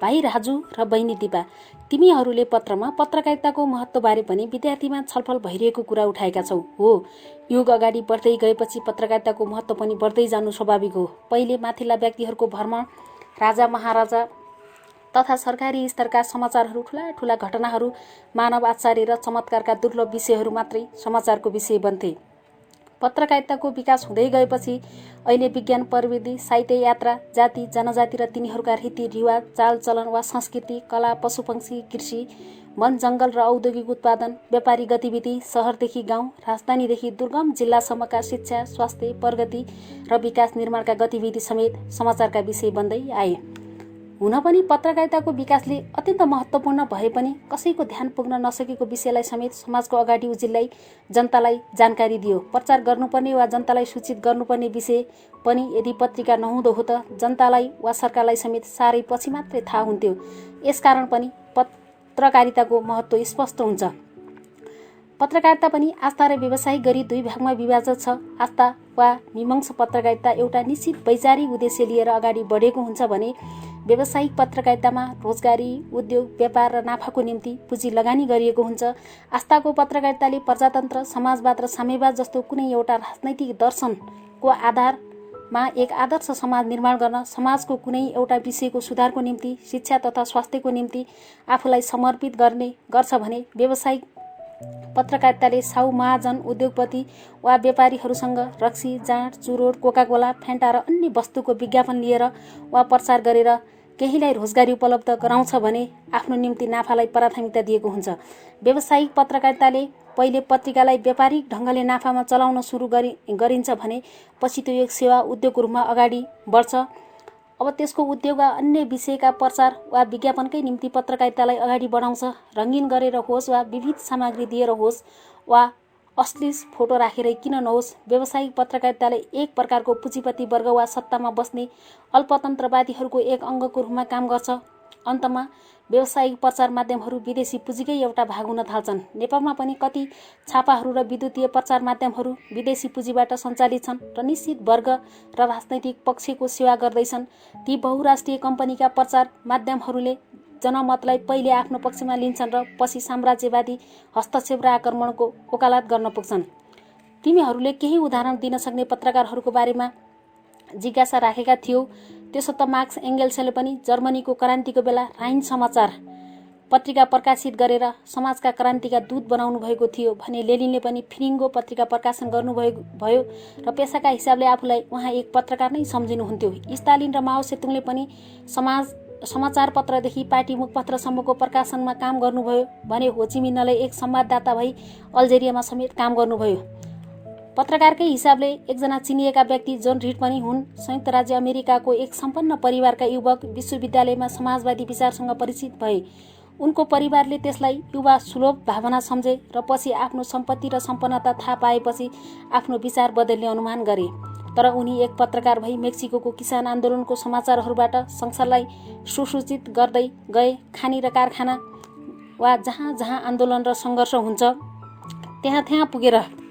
भाइ राजु र बहिनी दिपा, तिमीहरूले पत्रमा पत्रकारिताको महत्त्वबारे पनि विद्यार्थीमा छलफल भइरहेको कुरा उठाएका छौ। हो, युग अगाडि बढ्दै गएपछि पत्रकारिताको महत्त्व पनि बढ्दै जानु स्वाभाविक हो। पहिले माथिल्ला व्यक्तिहरूको भ्रमण, राजा महाराजा तथा सरकारी स्तरका समाचारहरू, ठुला ठुला घटनाहरू, मानव आश्चर्य र चमत्कारका दुर्लभ विषयहरू मात्रै समाचारको विषय बन्थे। पत्रकारिताको विकास हुँदै गएपछि अहिले विज्ञान, प्रविधि, साहित्य, यात्रा, जाति जनजाति र तिनीहरूका रीतिरिवाज, चालचलन वा संस्कृति, कला, पशुपक्षी, कृषि, वन जङ्गल र औद्योगिक उत्पादन, व्यापारी गतिविधि, सहरदेखि गाउँ, राजधानीदेखि दुर्गम जिल्लासम्मका शिक्षा, स्वास्थ्य, प्रगति र विकास निर्माणका गतिविधि समेत समाचारका विषय बन्दै आए। हुन पनि पत्रकारिताको विकासले अत्यन्त महत्त्वपूर्ण भए पनि कसैको ध्यान पुग्न नसकेको विषयलाई समेत समाजको अगाडि उजिल्लाई जनतालाई जानकारी दियो। प्रचार गर्नुपर्ने वा जनतालाई सूचित गर्नुपर्ने विषय पनि यदि पत्रिका नहुँदो हो त जनतालाई वा सरकारलाई समेत साह्रै पछि मात्रै थाहा हुन्थ्यो। यसकारण पनि पत्रकारिताको महत्त्व स्पष्ट हुन्छ। पत्रकारिता पनि आस्था र व्यवसायिक गरी दुई भागमा विभाजित छ। आस्था वा मीमांस पत्रकारिता एउटा निश्चित वैचारिक उद्देश्य लिएर अगाडि बढेको हुन्छ भने व्यावसायिक पत्रकारितामा रोजगारी, उद्योग, व्यापार र नाफाको निम्ति पुँजी लगानी गरिएको हुन्छ। आस्थाको पत्रकारिताले प्रजातन्त्र, समाजवाद र साम्यवाद जस्तो कुनै एउटा राजनैतिक दर्शनको आधारमा एक आदर्श समाज निर्माण गर्न, समाजको कुनै एउटा विषयको सुधारको निम्ति, शिक्षा तथा स्वास्थ्यको निम्ति आफूलाई समर्पित गर्ने गर्छ भने व्यावसायिक पत्रकारिताले साहु महाजन, उद्योगपति वा व्यापारीहरूसँग रक्सी, जाँड, चुरोट, कोकाकोला, फेन्टा र अन्य वस्तुको विज्ञापन लिएर वा प्रचार गरेर केहीलाई रोजगारी उपलब्ध गराउँछ भने आफ्नो निम्ति नाफालाई प्राथमिकता दिएको हुन्छ। व्यावसायिक पत्रकारिताले पहिले पत्रिकालाई व्यापारिक ढङ्गले नाफामा चलाउन सुरु गरिन्छ भने पछि त्यो एक सेवा उद्योगको रूपमा अगाडि बढ्छ। अब त्यसको उद्योग वा अन्य विषयका प्रचार वा विज्ञापनकै निम्ति पत्रकारितालाई अगाडि बढाउँछ। रङ्गीन गरेर होस् वा विविध सामग्री दिएर होस् वा अश्लील फोटो राखेरै किन नहोस्, व्यावसायिक पत्रकारिताले एक प्रकारको पुँजीपति वर्ग वा सत्तामा बस्ने अल्पतन्त्रवादीहरूको एक अङ्गको रूपमा काम गर्छ। अन्तमा व्यावसायिक प्रचार माध्यमहरू विदेशी पुँजीकै एउटा भाग हुन थाल्छन्। नेपालमा पनि कति छापाहरू र विद्युतीय प्रचार माध्यमहरू विदेशी पुँजीबाट सञ्चालित छन् र निश्चित वर्ग र राजनैतिक पक्षको सेवा गर्दैछन्। ती बहुराष्ट्रिय कम्पनीका प्रचार माध्यमहरूले जनमतलाई पहिले आफ्नो पक्षमा लिन्छन् र पछि साम्राज्यवादी हस्तक्षेप र आक्रमणको वकालत गर्न पुग्छन्। तिमीहरूले केही उदाहरण दिन सक्ने पत्रकारहरूको बारेमा जिज्ञासा राखेका थियौ। त्यसो त मार्क्स एङ्गेल्सले पनि जर्मनीको क्रान्तिको बेला राइन समाचार पत्रिका प्रकाशित गरेर समाजका क्रान्तिका दूत बनाउनु भएको थियो भने लेनिनले पनि फिरिङ्गो पत्रिका प्रकाशन गर्नुभयो र पेसाका हिसाबले आफूलाई उहाँ एक पत्रकार नै सम्झिनुहुन्थ्यो। स्टालिन र माओ सेतुङले पनि समाचार पत्रदेखि पार्टी मुखपत्रसम्मको प्रकाशनमा काम गर्नुभयो भने होचिमिन्हले एक संवाददाता भई अल्जेरियामा समेत काम गर्नुभयो। पत्रकारकै हिसाबले एकजना चिनिएका व्यक्ति जोन रिड पनि हुन्। संयुक्त राज्य अमेरिकाको एक सम्पन्न परिवारका युवक विश्वविद्यालयमा समाजवादी विचारसँग परिचित भए। उनको परिवारले त्यसलाई युवा सुलभ भावना सम्झे र पछि आफ्नो सम्पत्ति र सम्पन्नता थाहा पाएपछि आफ्नो विचार बदल्ने अनुमान गरे। तर उनी एक पत्रकार भई मेक्सिकोको किसान आन्दोलनको समाचारहरूबाट संसारलाई सुसूचित गर्दै गए। खानी र कारखाना वा जहाँ जहाँ आन्दोलन र सङ्घर्ष हुन्छ त्यहाँ पुगेर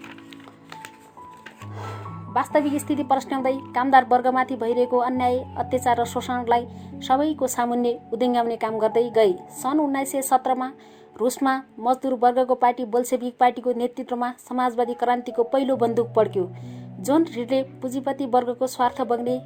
वास्तविक स्थिति प्रश्नाउँदै कामदार वर्गमाथि भइरहेको अन्याय, अत्याचार र शोषणलाई सबैको सामुन्ने उद्यङ्गाउने काम गर्दै गए। सन् 1917मा रुसमा मजदुर वर्गको पार्टी बोल्सेभिक पार्टीको नेतृत्वमा समाजवादी क्रान्तिको पहिलो बन्दुक पड्क्यो। जोन रिडले पुँजीपति वर्गको स्वार्थ बग्ने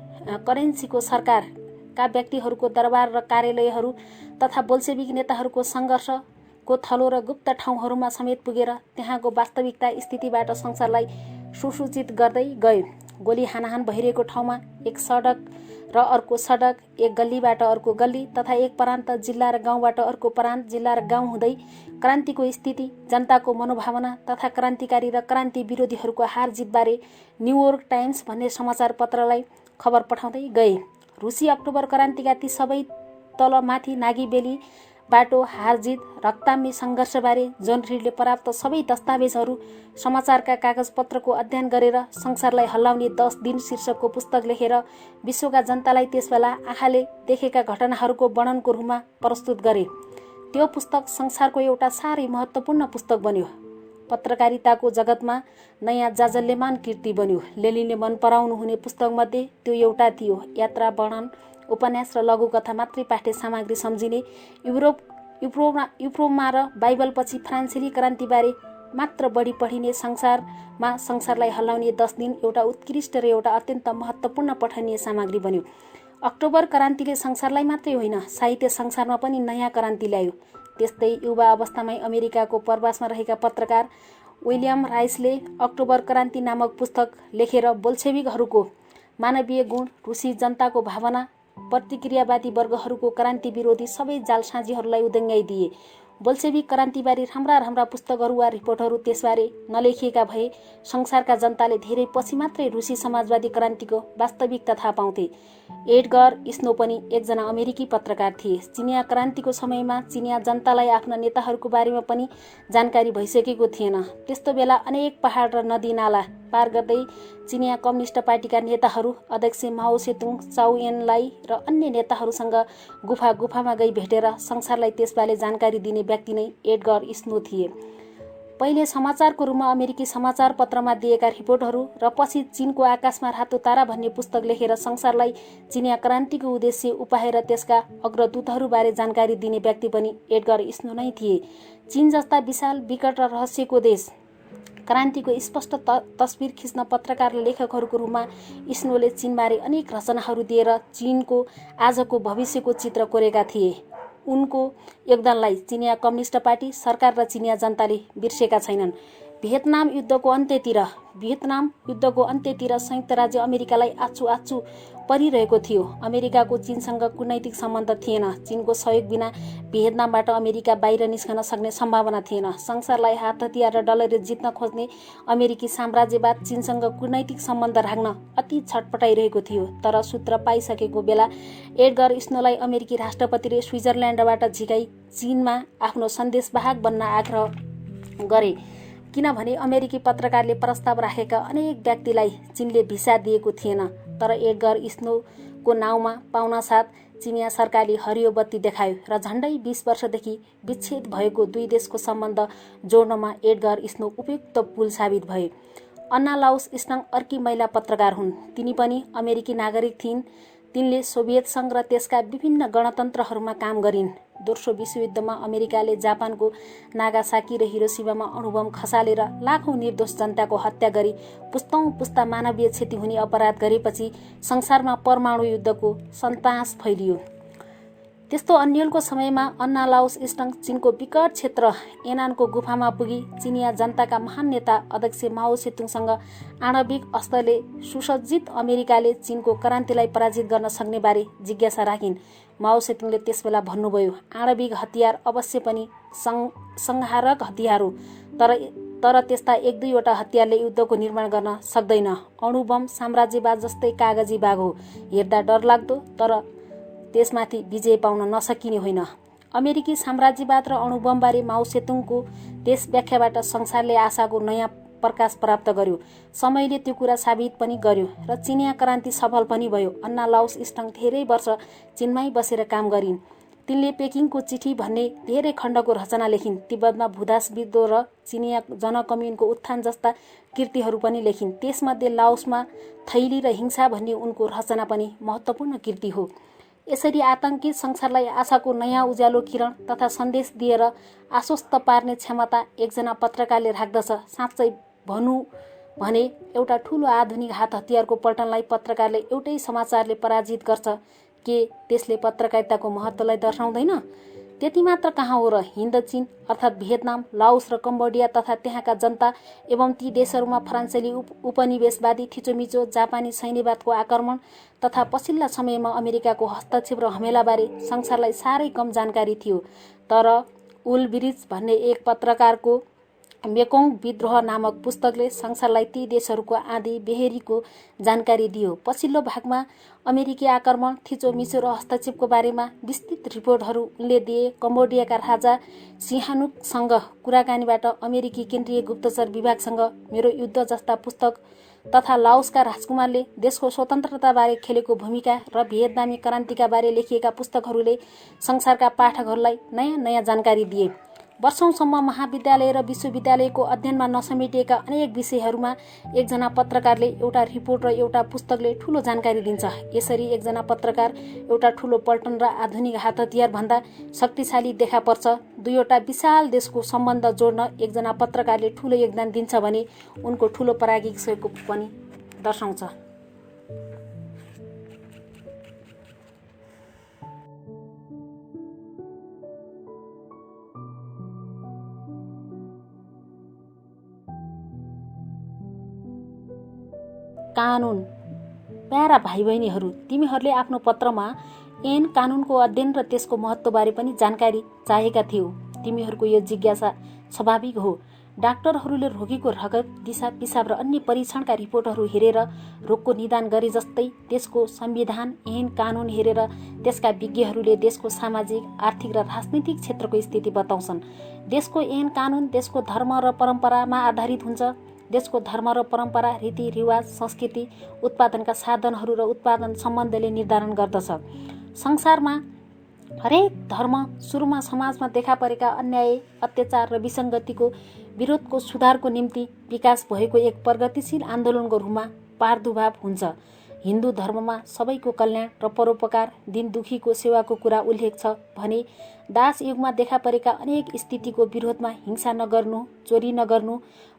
करेन्सीको सरकारका व्यक्तिहरूको दरबार र कार्यालयहरू तथा बोल्सेभिक नेताहरूको सङ्घर्षको थलो र गुप्त ठाउँहरूमा समेत पुगेर त्यहाँको वास्तविकता स्थितिबाट संसारलाई सुसूचित गर्दै गए। गोली हानाहान भइरहेको ठाउँमा एक सडक र अर्को सडक, एक गल्लीबाट अर्को गल्ली तथा एक प्रान्त जिल्ला र गाउँबाट अर्को प्रान्त जिल्ला र गाउँ हुँदै क्रान्तिको स्थिति, जनताको मनोभावना तथा क्रान्तिकारी र क्रान्ति विरोधीहरूको हार जितबारे न्युयोर्क टाइम्स भन्ने समाचार पत्रलाई खबर पठाउँदै गए। रुसी अक्टोबर क्रान्तिका ती सबै तल माथि नागी बेली बाटो, हारजित, रक्ताम्य सङ्घर्षबारे जोन रिडले प्राप्त सबै दस्तावेजहरू समाचारका कागजपत्रको अध्ययन गरेर संसारलाई हल्लाउने 10 दिन शीर्षकको पुस्तक लेखेर विश्वका जनतालाई त्यसबेला आँखाले देखेका घटनाहरूको वर्णनको रूपमा प्रस्तुत गरे। त्यो पुस्तक संसारको एउटा साह्रै महत्त्वपूर्ण पुस्तक बन्यो। पत्रकारिताको जगतमा नयाँ जाजल्यमान कीर्ति बन्यो। लेनिनले मन पराउनु हुने पुस्तकमध्ये त्यो एउटा थियो। यात्रा वर्णन उपन्यास र लघुकथा मात्रै पाठ्य सामग्री सम्झिने, युरोपमा र बाइबलपछि फ्रान्सेली क्रान्तिबारे मात्र बढी पढिने, संसारलाई हल्लाउने 10 दिन एउटा उत्कृष्ट र एउटा अत्यन्त महत्त्वपूर्ण पठनीय सामग्री बन्यो। अक्टोबर क्रान्तिले संसारलाई मात्रै होइन, साहित्य संसारमा पनि नयाँ क्रान्ति ल्यायो। त्यस्तै युवा अवस्थामै अमेरिकाको प्रवासमा रहेका पत्रकार विलियम राइसले अक्टोबर क्रान्ति नामक पुस्तक लेखेर बोल्सेविकहरूको मानवीय गुण, रुसी जनताको भावना, प्रतिक्रियावादी वर्गहरूको क्रान्ति विरोधी सबै जालसाजीहरूलाई उद्यङ्गाइदिए। बोल्सेविक क्रान्तिबारे राम्रा पुस्तकहरू वा रिपोर्टहरू त्यसबारे नलेखिएका भए संसारका जनताले धेरै पछि मात्रै रुसी समाजवादी क्रान्तिको वास्तविकता थाहा पाउँथे। एडगर स्नो पनि एकजना अमेरिकी पत्रकार थिए। चिनिया क्रान्तिको समयमा चिनिया जनतालाई आफ्ना नेताहरूको बारेमा पनि जानकारी भइसकेको थिएन। त्यस्तो बेला अनेक पहाड र नदी नाला पार गर्दै चिनिया कम्युनिस्ट पार्टीका नेताहरू अध्यक्ष माओ सेतुङ, चाउ एनलाई र अन्य नेताहरूसँग गुफामा गई भेटेर संसारलाई त्यसबारे जानकारी दिने व्यक्ति नै एडगर स्नो थिए। पहिले समाचारको रूपमा अमेरिकी समाचार पत्रमा दिएका रिपोर्टहरू र पछि चीनको आकाशमा रातो तारा भन्ने पुस्तक लेखेर संसारलाई चिनिया क्रान्तिको उद्देश्य उपाएर त्यसका अग्रदूतहरूबारे जानकारी दिने व्यक्ति पनि एडगर स्नो नै थिए। चीन जस्ता विशाल, विकट र रहस्यको देश क्रान्तिको स्पष्ट तस्बिर खिच्न पत्रकार र लेखकहरूको रूपमा स्नोले चीनबारे अनेक रचनाहरू दिएर चीनको आजको भविष्यको चित्र कोरेका थिए। उनको योगदानलाई चिनिया कम्युनिस्ट पार्टी, सरकार र चिनिया जनताले बिर्सेका छैनन्। भियतनाम युद्धको अन्त्यतिर संयुक्त राज्य अमेरिकालाई आच्छु परिरहेको थियो। अमेरिकाको चीनसँग कूटनैतिक सम्बन्ध थिएन। चीनको सहयोग बिना भियतनामबाट अमेरिका बाहिर निस्कन सक्ने सम्भावना थिएन। संसारलाई हात हतियार र डलरले जित्न खोज्ने अमेरिकी साम्राज्यवाद चीनसँग कूटनैतिक सम्बन्ध राख्न अति छटपटाइरहेको थियो। तर सूत्र पाइसकेको बेला एडगर स्नोलाई अमेरिकी राष्ट्रपतिले स्विजरल्यान्डबाट झिकाई चीनमा आफ्नो सन्देशवाहक बन्न आग्रह गरे, किनभने अमेरिकी पत्रकारले प्रस्ताव राखेका अनेक व्यक्तिलाई चीनले भिसा दिएको थिएन। तर एडगर स्नोको नाउँमा पाउनासाथ चिनिया सरकारले हरियो बत्ती देखायो र झन्डै 20 वर्षदेखि विच्छेद भएको दुई देशको सम्बन्ध जोड्नमा एडगर स्नो उपयुक्त पुल साबित भए। अन्ना लाउस स्टङ अर्की महिला पत्रकार हुन्। तिनी पनि अमेरिकी नागरिक थिइन्। तिनले सोभियत सङ्घ र त्यसका विभिन्न गणतन्त्रहरूमा काम गरिन्। दोस्रो विश्वयुद्धमा अमेरिकाले जापानको नागासाकी र हिरोसिमामा अणुबम खसालेर लाखौं निर्दोष जनताको हत्या गरी पुस्ता मानवीय क्षति हुने अपराध गरेपछि संसारमा परमाणु युद्धको सन्तास फैलियो। त्यस्तो अन्यलको समयमा अन्ना लाउस स्टङ चीनको विकट क्षेत्र एनानको गुफामा पुगी चिनिया जनताका महान नेता अध्यक्ष माओ सेतुङसँग आणविक अस्त्रले सुसज्जित अमेरिकाले चीनको क्रान्तिलाई पराजित गर्न सक्ने बारे जिज्ञासा राखिन्। माओ सेतुङले त्यसबेला भन्नुभयो, आणविक हतियार अवश्य पनि संहारक हतियार हो, तर त्यस्ता 1-2वटा हतियारले युद्धको निर्माण गर्न सक्दैन। अणुबम साम्राज्यवाद जस्तै कागजी बाघ हो, हेर्दा डरलाग्दो तर त्यसमाथि विजय पाउन नसकिने होइन। अमेरिकी साम्राज्यवाद र अणुबमबारे माओ सेतुङको त्यस व्याख्याबाट संसारले आशाको नयाँ प्रकाश प्राप्त गर्यो। समयले त्यो कुरा साबित पनि गर्यो र चिनिया क्रान्ति सफल पनि भयो। अन्ना लाउस स्टङ धेरै वर्ष चीनमै बसेर काम गरिन्। तिनले पेकिङको चिठी भन्ने धेरै खण्डको रचना लेखिन्। तिब्बतमा भूदास विद्रोह र चिनिया जनकम्युनको उत्थान जस्ता कृतिहरू पनि लेखिन्। त्यसमध्ये लाओसमा थैली र हिंसा भन्ने उनको रचना पनि महत्त्वपूर्ण कृति हो। यसरी आतंकित संसारलाई आशाको नयाँ उज्यालो किरण तथा सन्देश दिएर आश्वस्त पार्ने क्षमता एकजना पत्रकारले राख्दछ। साँच्चै भनौँ भने एउटा ठूलो आधुनिक हात हतियारको पल्टनलाई पत्रकारले एउटै समाचारले पराजित गर्छ के त्यसले पत्रकारिताको महत्त्वलाई दर्शाउँदैन? त्यति मात्र कहाँ हो र? हिन्द चीन अर्थात् भियतनाम, लाओस र कम्बोडिया तथा त्यहाँका जनता एवं ती देशहरूमा फ्रान्सेली उपनिवेशवादी थिचोमिचो, जापानी सैन्यवादको आक्रमण तथा पछिल्ला समयमा अमेरिकाको हस्तक्षेप र हमलाबारे संसारलाई साह्रै कम जानकारी थियो। तर उलब्रिज भन्ने एक पत्रकारको मेकोङ विद्रोह नामक पुस्तकले संसारलाई ती देशहरूको आँधी बेहेरीको जानकारी दियो। पछिल्लो भागमा अमेरिकी आक्रमण, थिचोमिचो र हस्तक्षेपको बारेमा विस्तृत रिपोर्टहरू उनले दिए। कम्बोडियाका राजा सिहानुकसँग कुराकानीबाट अमेरिकी केन्द्रीय गुप्तचर विभागसँग मेरो युद्ध जस्ता पुस्तक तथा लाओसका राजकुमारले देशको स्वतन्त्रताबारे खेलेको भूमिका र भियतनामी क्रान्तिका बारे लेखिएका पुस्तकहरूले संसारका पाठकहरूलाई नयाँ जानकारी दिए। वर्षौंसम्म महाविद्यालय र विश्वविद्यालयको अध्ययनमा नसमेटिएका अनेक विषयहरूमा एकजना पत्रकारले एउटा रिपोर्ट र एउटा पुस्तकले ठूलो जानकारी दिन्छ। यसरी एकजना पत्रकार एउटा ठूलो पल्टन र आधुनिक हात हतियार भन्दा शक्तिशाली देखा पर्छ। दुईवटा विशाल देशको सम्बन्ध जोड्न एकजना पत्रकारले ठूलो योगदान दिन्छ भने उनको ठूलो प्राज्ञिक सहयोग पनि दर्शाउँछ। कानुन। प्यारा भाइ बहिनीहरू, तिमीहरूले आफ्नो पत्रमा ऐन कानुनको अध्ययन र त्यसको महत्त्वबारे पनि जानकारी चाहेका थियौ। तिमीहरूको यो जिज्ञासा स्वाभाविक हो। डाक्टरहरूले रोगीको रगत, दिशा पिसाब र अन्य परीक्षणका रिपोर्टहरू हेरेर रोगको निदान गरे जस्तै देशको संविधान, ऐन कानुन हेरेर त्यसका विज्ञहरूले देशको सामाजिक, आर्थिक र राजनैतिक क्षेत्रको स्थिति बताउँछन्। देशको ऐन कानुन देशको धर्म र परम्परामा आधारित हुन्छ। देशको धर्म र परम्परा, रीतिरिवाज, संस्कृति, उत्पादनका साधनहरू र उत्पादन सम्बन्धले निर्धारण गर्दछ। संसारमा हरेक धर्म सुरुमा समाजमा देखा परेका अन्याय, अत्याचार र विसङ्गतिको विरोधको सुधारको निम्ति विकास भएको एक प्रगतिशील आन्दोलनको रूपमा प्रादुर्भाव हुन्छ। हिन्दू धर्ममा सबैको कल्याण र परोपकार, दिन दुखीको सेवाको कुरा उल्लेख छ भने दास युगमा देखा परेका अनेक स्थितिको विरोधमा हिंसा नगर्नु, चोरी नगर्नु,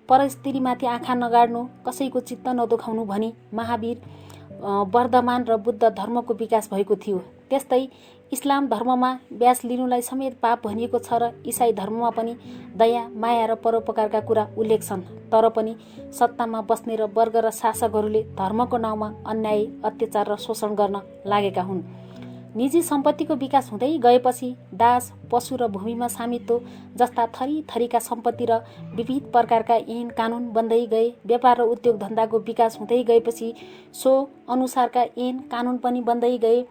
परस्त्रीमाथि आँखा नगाड्नु, कसैको चित्त नदुखाउनु भनी महावीर, वर्धमान र बुद्ध धर्मको विकास भएको थियो। त्यस्तै इस्लाम धर्ममा ब्याज लिनुलाई समेत पाप भनिएको छ र इसाई धर्ममा पनि दया, माया र परोपकारका कुरा उल्लेख छन्। तर पनि सत्तामा बस्ने र वर्ग र शासकहरूले धर्मको नाउँमा अन्याय, अत्याचार र शोषण गर्न लागेका हुन्। निजी सम्पत्तिको विकास हुँदै गएपछि दास, पशु र भूमिमा स्वामित्व जस्ता थरी थरीका सम्पत्ति र विविध प्रकारका ऐन कानुन बन्दै गए। व्यापार र उद्योग धन्दाको विकास हुँदै गएपछि सो अनुसारका ऐन कानुन पनि बन्दै गए।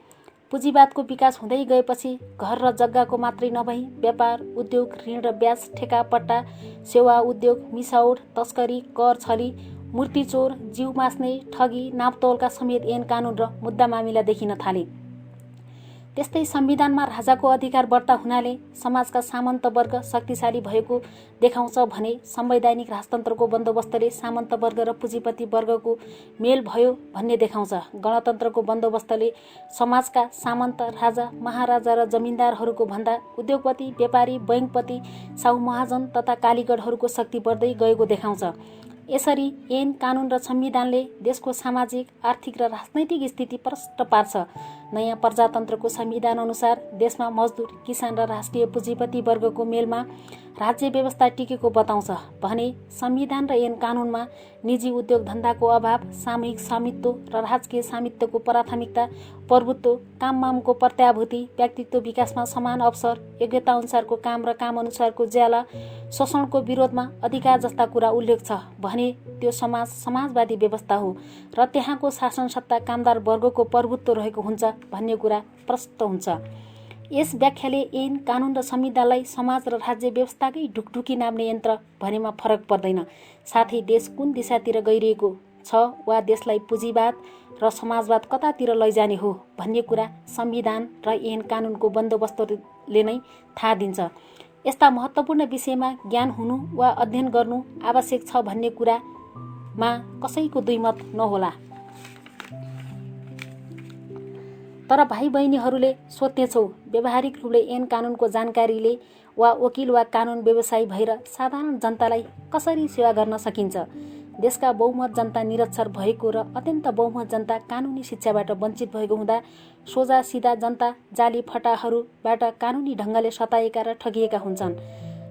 पुँजीवादको विकास हुँदै गएपछि घर र जग्गाको मात्रै नभई व्यापार, उद्योग, ऋण र ब्याज, ठेका पट्टा, सेवा उद्योग, मिसाउट, तस्करी, कर छली, मूर्तिचोर, जीव मास्ने, ठगी, नापतोलका समेत ऐन कानुन र मुद्दा मामिला देखिन थाले। त्यस्तै संविधानमा राजाको अधिकार बढ्ता हुनाले समाजका सामन्त वर्ग शक्तिशाली भएको देखाउँछ भने संवैधानिक राजतन्त्रको बन्दोबस्तले सामन्त वर्ग र पुँजीपति वर्गको मेल भयो भन्ने देखाउँछ। गणतन्त्रको बन्दोबस्तले समाजका सामन्त, राजा, महाराजा र जमिनदारहरूको भन्दा उद्योगपति, व्यापारी, बैंकपति, साहु महाजन तथा कालीगढहरूको शक्ति बढ्दै गएको देखाउँछ। यसरी ऐन कानुन र संविधानले देशको सामाजिक, आर्थिक र राजनैतिक स्थिति प्रष्ट पार्छ। नयाँ प्रजातन्त्रको संविधान अनुसार देशमा मजदुर, किसान र राष्ट्रिय पुँजीपति वर्गको मेलमा राज्य व्यवस्था टिकेको बताउँछ भने संविधान र ऐन कानुनमा निजी उद्योग धन्दाको अभाव, सामूहिक स्वामित्व र राजकीय स्वामित्वको प्राथमिकता, प्रभुत्व, काममामको प्रत्याभूति, व्यक्तित्व विकासमा समान अवसर, योग्यता अनुसारको काम र काम अनुसारको ज्याला, शोषणको विरोधमा अधिकार जस्ता कुरा उल्लेख छ भने त्यो समाज समाजवादी व्यवस्था हो र त्यहाँको शासन सत्ता कामदार वर्गको प्रभुत्व रहेको हुन्छ भन्ने कुरा प्रष्ट हुन्छ। यस व्याख्याले ऐन कानुन र संविधानलाई समाज र राज्य व्यवस्थाकै ढुकढुकी नाप्ने यन्त्र भनेमा फरक पर्दैन। साथै देश कुन दिशातिर गइरहेको छ वा देशलाई पुँजीवाद र समाजवाद कतातिर लैजाने हो भन्ने कुरा संविधान र ऐन कानुनको बन्दोबस्तले नै थाहा दिन्छ। यस्ता महत्त्वपूर्ण विषयमा ज्ञान हुनु वा अध्ययन गर्नु आवश्यक छ भन्ने कुरामा कसैको दुईमत नहोला। तर भाइ बहिनीहरूले सोध्नेछौ, व्यावहारिक रूपले ऐन कानुनको जानकारीले वा वकिल वा कानुन व्यवसायी भएर साधारण जनतालाई कसरी सेवा गर्न सकिन्छ? देशका बहुमत जनता निरक्षर भएको र अत्यन्त बहुमत जनता कानुनी शिक्षाबाट वञ्चित भएको हुँदा सोझा सिधा जनता जाली फटाहरूबाट कानुनी ढङ्गले सताएका र ठगिएका हुन्छन्।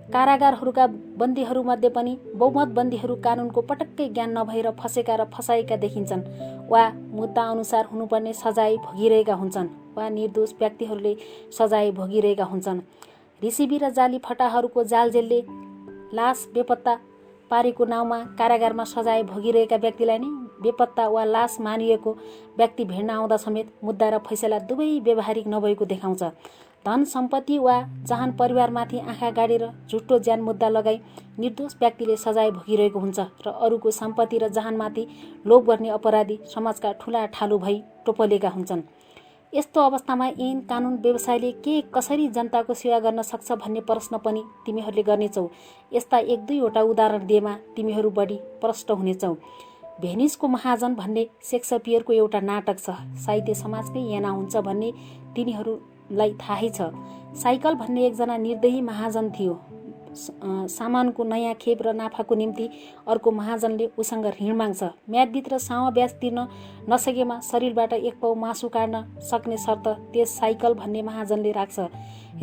कारागारहरूका बन्दीहरूमध्ये पनि बहुमत बन्दीहरू कानुनको पटक्कै ज्ञान नभएर फसेका र फसाएका देखिन्छन् वा मुद्दा अनुसार हुनुपर्ने सजाय भोगिरहेका हुन्छन् वा निर्दोष व्यक्तिहरूले सजाय भोगिरहेका हुन्छन्। रिसिभी र जाली फटाहरूको जालजेलले लास बेपत्ता पारेको नाउँमा कारागारमा सजाय भोगिरहेका व्यक्तिलाई नै बेपत्ता वा लास मानिएको व्यक्ति भेट्न आउँदा समेत मुद्दा र फैसला दुवै व्यावहारिक नभएको देखाउँछ। धन सम्पत्ति वा जहान परिवारमाथि आँखा गाडेर झुटो ज्यान मुद्दा लगाई निर्दोष व्यक्तिले सजाय भोगिरहेको हुन्छ र अरूको सम्पत्ति र जहानमाथि लोभ गर्ने अपराधी समाजका ठूला ठालु भई टोपलेका हुन्छन्। यस्तो अवस्थामा ऐन कानुन व्यवसायले के कसरी जनताको सेवा गर्न सक्छ भन्ने प्रश्न पनि तिमीहरूले गर्नेछौ। यस्ता एक दुईवटा उदाहरण दिएमा तिमीहरू बढी प्रष्ट हुनेछौ। भेनिसको महाजन भन्ने शेक्सपियरको एउटा नाटक छ। साहित्य समाज नै याना हुन्छ भन्ने तिनीहरूलाई थाहै छ। साइकल भन्ने एकजना निर्दयी महाजन थियो। सामानको नयाँ खेप र नाफाको निम्ति अर्को महाजनले उसँग ऋण माग्छ। म्यादभित्र साउँ ब्याज तिर्न नसकेमा शरीरबाट एक पाउ मासु काट्न सक्ने शर्त त्यस साइकल भन्ने महाजनले राख्छ।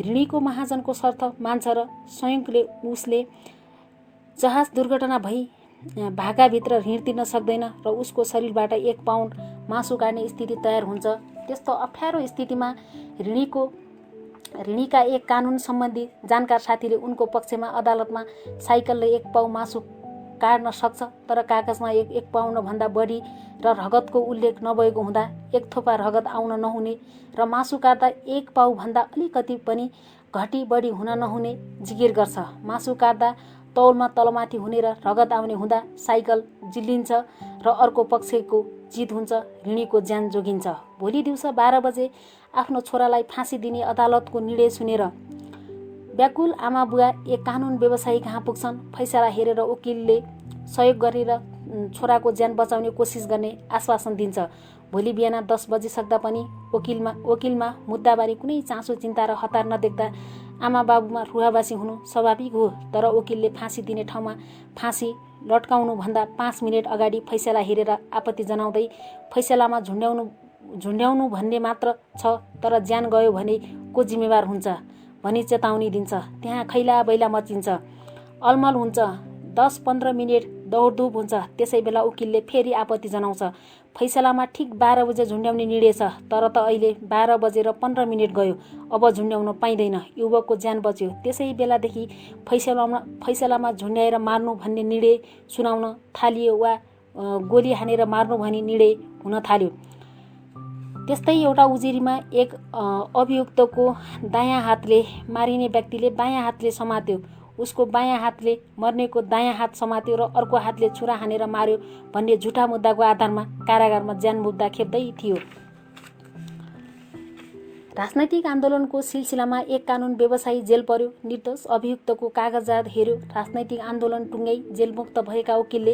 ऋणीको महाजनको शर्त मान्छ र संयोगले उसले जहाज दुर्घटना भई भागाभित्र ऋण तिर्न सक्दैन र उसको शरीरबाट एक पाउन्ड मासु काट्ने स्थिति तयार हुन्छ। त्यस्तो अप्ठ्यारो स्थितिमा ऋणीका एक कानुन सम्बन्धी जानकार साथीले उनको पक्षमा अदालतमा साइकलले एक पाउ मासु काट्न सक्छ तर कागजमा एक पाउन्डभन्दा बढी र रगतको उल्लेख नभएको हुँदा एक थोपा रगत आउन नहुने र मासु काट्दा एक पाउभन्दा अलिकति पनि घटी बढी हुन नहुने जिकिर गर्छ। मासु काट्दा तौलमा तलमाथि हुने र रगत आउने हुँदा साइकल जिल्लिन्छ र अर्को पक्षको जित हुन्छ। ऋणीको ज्यान जोगिन्छ। भोलि दिउँसो 12 बजे आफ्नो छोरालाई फाँसी दिने अदालतको निर्णय सुनेर व्याकुल आमा बुवा एक कानुन व्यवसायी कहाँ पुग्छन्। फैसला हेरेर वकिलले सहयोग गरेर छोराको ज्यान बचाउने कोसिस गर्ने आश्वासन दिन्छ। भोलि बिहान 10 बजिसक्दा पनि वकिलमा मुद्दाबारे कुनै चासो चिन्ता र हतार नदेख्दा आमा बाबुमा रुहाबासी हुनु स्वाभाविक हो। तर वकिलले फाँसी दिने ठाउँमा फाँसी लट्काउनुभन्दा 5 मिनेट अगाडि फैसला हेरेर आपत्ति जनाउँदै फैसलामा झुन्ड्याउनु भन्ने मात्र छ तर ज्यान गयो भने को जिम्मेवार हुन्छ भनी चेतावनी दिन्छ। त्यहाँ खैला बैला मचिन्छ, अलमल हुन्छ, 10-15 मिनेट दौडधुप हुन्छ। त्यसै बेला वकिलले फेरि आपत्ति जनाउँछ। फैसलामा ठिक 12 बजे झुन्ड्याउने निर्णय छ तर त अहिले 12 बजेर 15 मिनेट गयो, अब झुन्ड्याउन पाइँदैन। युवकको ज्यान बच्यो। त्यसै बेलादेखि फैसलामा झुन्ड्याएर मार्नु भन्ने निर्णय सुनाउन थालियो वा गोली हानेर मार्नु भन्ने निर्णय हुन थाल्यो। त्यस्तै एउटा उजुरीमा एक अभियुक्तको दायाँ हातले मारिने व्यक्तिले बायाँ हातले समात्यो, उसको बायाँ हातले मर्नेको दायाँ हात समात्यो र अर्को हातले छुरा हानेर मार्यो भन्ने झुटा मुद्दाको आधारमा कारागारमा ज्यान मुद्दा खेप्दै थियो। राजनैतिक आन्दोलनको सिलसिलामा एक कानुन व्यवसायी जेल पर्यो। निर्दोष अभियुक्तको कागजात हेर्यो। राजनैतिक आन्दोलन टुङ्गै जेलमुक्त भएका वकिलले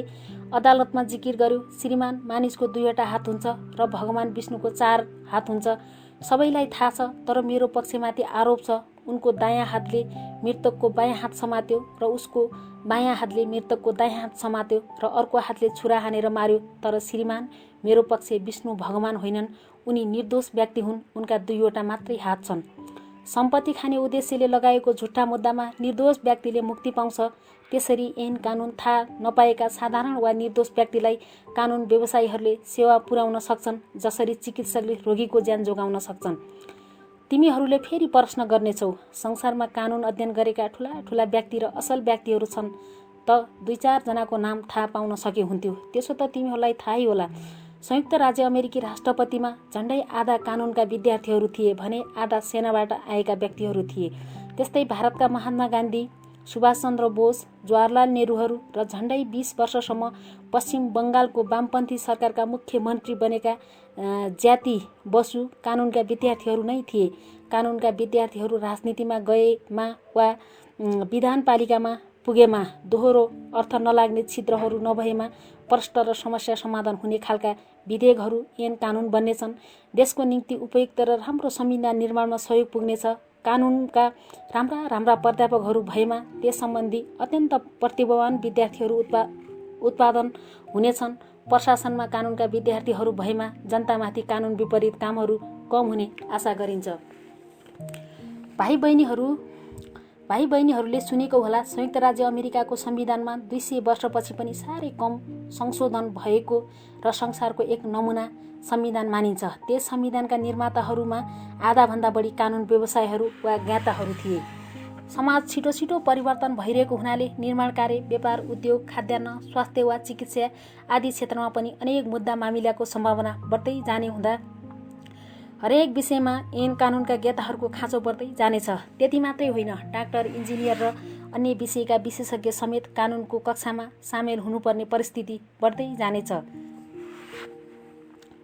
अदालतमा जिकिर गर्यो, श्रीमान मानिसको 2वटा हात हुन्छ र भगवान विष्णुको 4 हात हुन्छ। सबैलाई थाहा छ तर मेरो पक्षमाथि आरोप छ। उनको दायाँ हातले मृतकको बायाँ हात समात्यो र उसको बायाँ हातले मृतकको दायाँ हात समात्यो र अर्को हातले छुरा हानेर मार्यो। तर श्रीमान मेरो पक्ष विष्णु भगवान होइनन्, उनी निर्दोष व्यक्ति हुन्, उनका 2वटा मात्रै हात छन्। सम्पत्ति खाने उद्देश्यले लगाएको झुट्टा मुद्दामा निर्दोष व्यक्तिले मुक्ति पाउँछ। त्यसरी ऐन कानुन थाहा नपाएका साधारण वा निर्दोष व्यक्तिलाई कानुन व्यवसायीहरूले सेवा पुर्याउन सक्छन् जसरी चिकित्सकले रोगीको ज्यान जोगाउन सक्छन्। तिमीहरूले फेरि प्रश्न गर्नेछौ, संसारमा कानुन अध्ययन गरेका ठुला ठुला व्यक्ति र असल व्यक्तिहरू छन् त 2-4 जनाको नाम थाहा पाउन सके हुन्थ्यो। त्यसो त तिमीहरूलाई थाहै होला। संयुक्त राज्य अमेरिकी राष्ट्रपतिमा झन्डै आधा कानुनका विद्यार्थीहरू थिए भने आधा सेनाबाट आएका व्यक्तिहरू थिए। त्यस्तै भारतका महात्मा गान्धी, सुभाष चन्द्र बोस, जवाहरलाल नेहरूहरू र झन्डै 20 वर्षसम्म पश्चिम बङ्गालको वामपन्थी सरकारका मुख्यमन्त्री बनेका ज्याति बसु कानुनका विद्यार्थीहरू नै थिए। कानुनका विद्यार्थीहरू राजनीतिमा गएमा वा विधानपालिकामा पुगेमा दोहोरो अर्थ नलाग्ने छिद्रहरू नभएमा प्रष्ट र समस्या समाधान हुने खालका विधेयकहरू ऐन कानुन बन्नेछन्। देशको निम्ति उपयुक्त र राम्रो संविधान निर्माणमा सहयोग पुग्नेछ। कानुनका राम्रा राम्रा प्राध्यापकहरू भएमा त्यस सम्बन्धी अत्यन्त प्रतिभावान विद्यार्थीहरू उत्पादन हुनेछन्। प्रशासनमा कानुनका विद्यार्थीहरू भएमा जनतामाथि कानुन विपरीत कामहरू कम हुने आशा गरिन्छ। भाइ बहिनीहरूले सुनेको होला, संयुक्त राज्य अमेरिकाको संविधानमा 200 वर्षपछि पनि साह्रै कम संशोधन भएको र संसारको एक नमुना संविधान मानिन्छ। त्यस संविधानका निर्माताहरूमा आधाभन्दा बढी कानुन व्यवसायीहरू वा ज्ञाताहरू थिए। समाज छिटो छिटो परिवर्तन भइरहेको हुनाले निर्माण कार्य, व्यापार, उद्योग, खाद्यान्न, स्वास्थ्य वा चिकित्सा आदि क्षेत्रमा पनि अनेक मुद्दा मामिलाको सम्भावना बढ्दै जाने हुँदा हरेक विषयमा ऐन कानुनका ज्ञाताहरूको खाँचो बढ्दै जानेछ। त्यति मात्रै होइन, डाक्टर, इन्जिनियर र अन्य विषयका विशेषज्ञ समेत कानुनको कक्षामा सामेल हुनुपर्ने परिस्थिति बढ्दै जानेछ।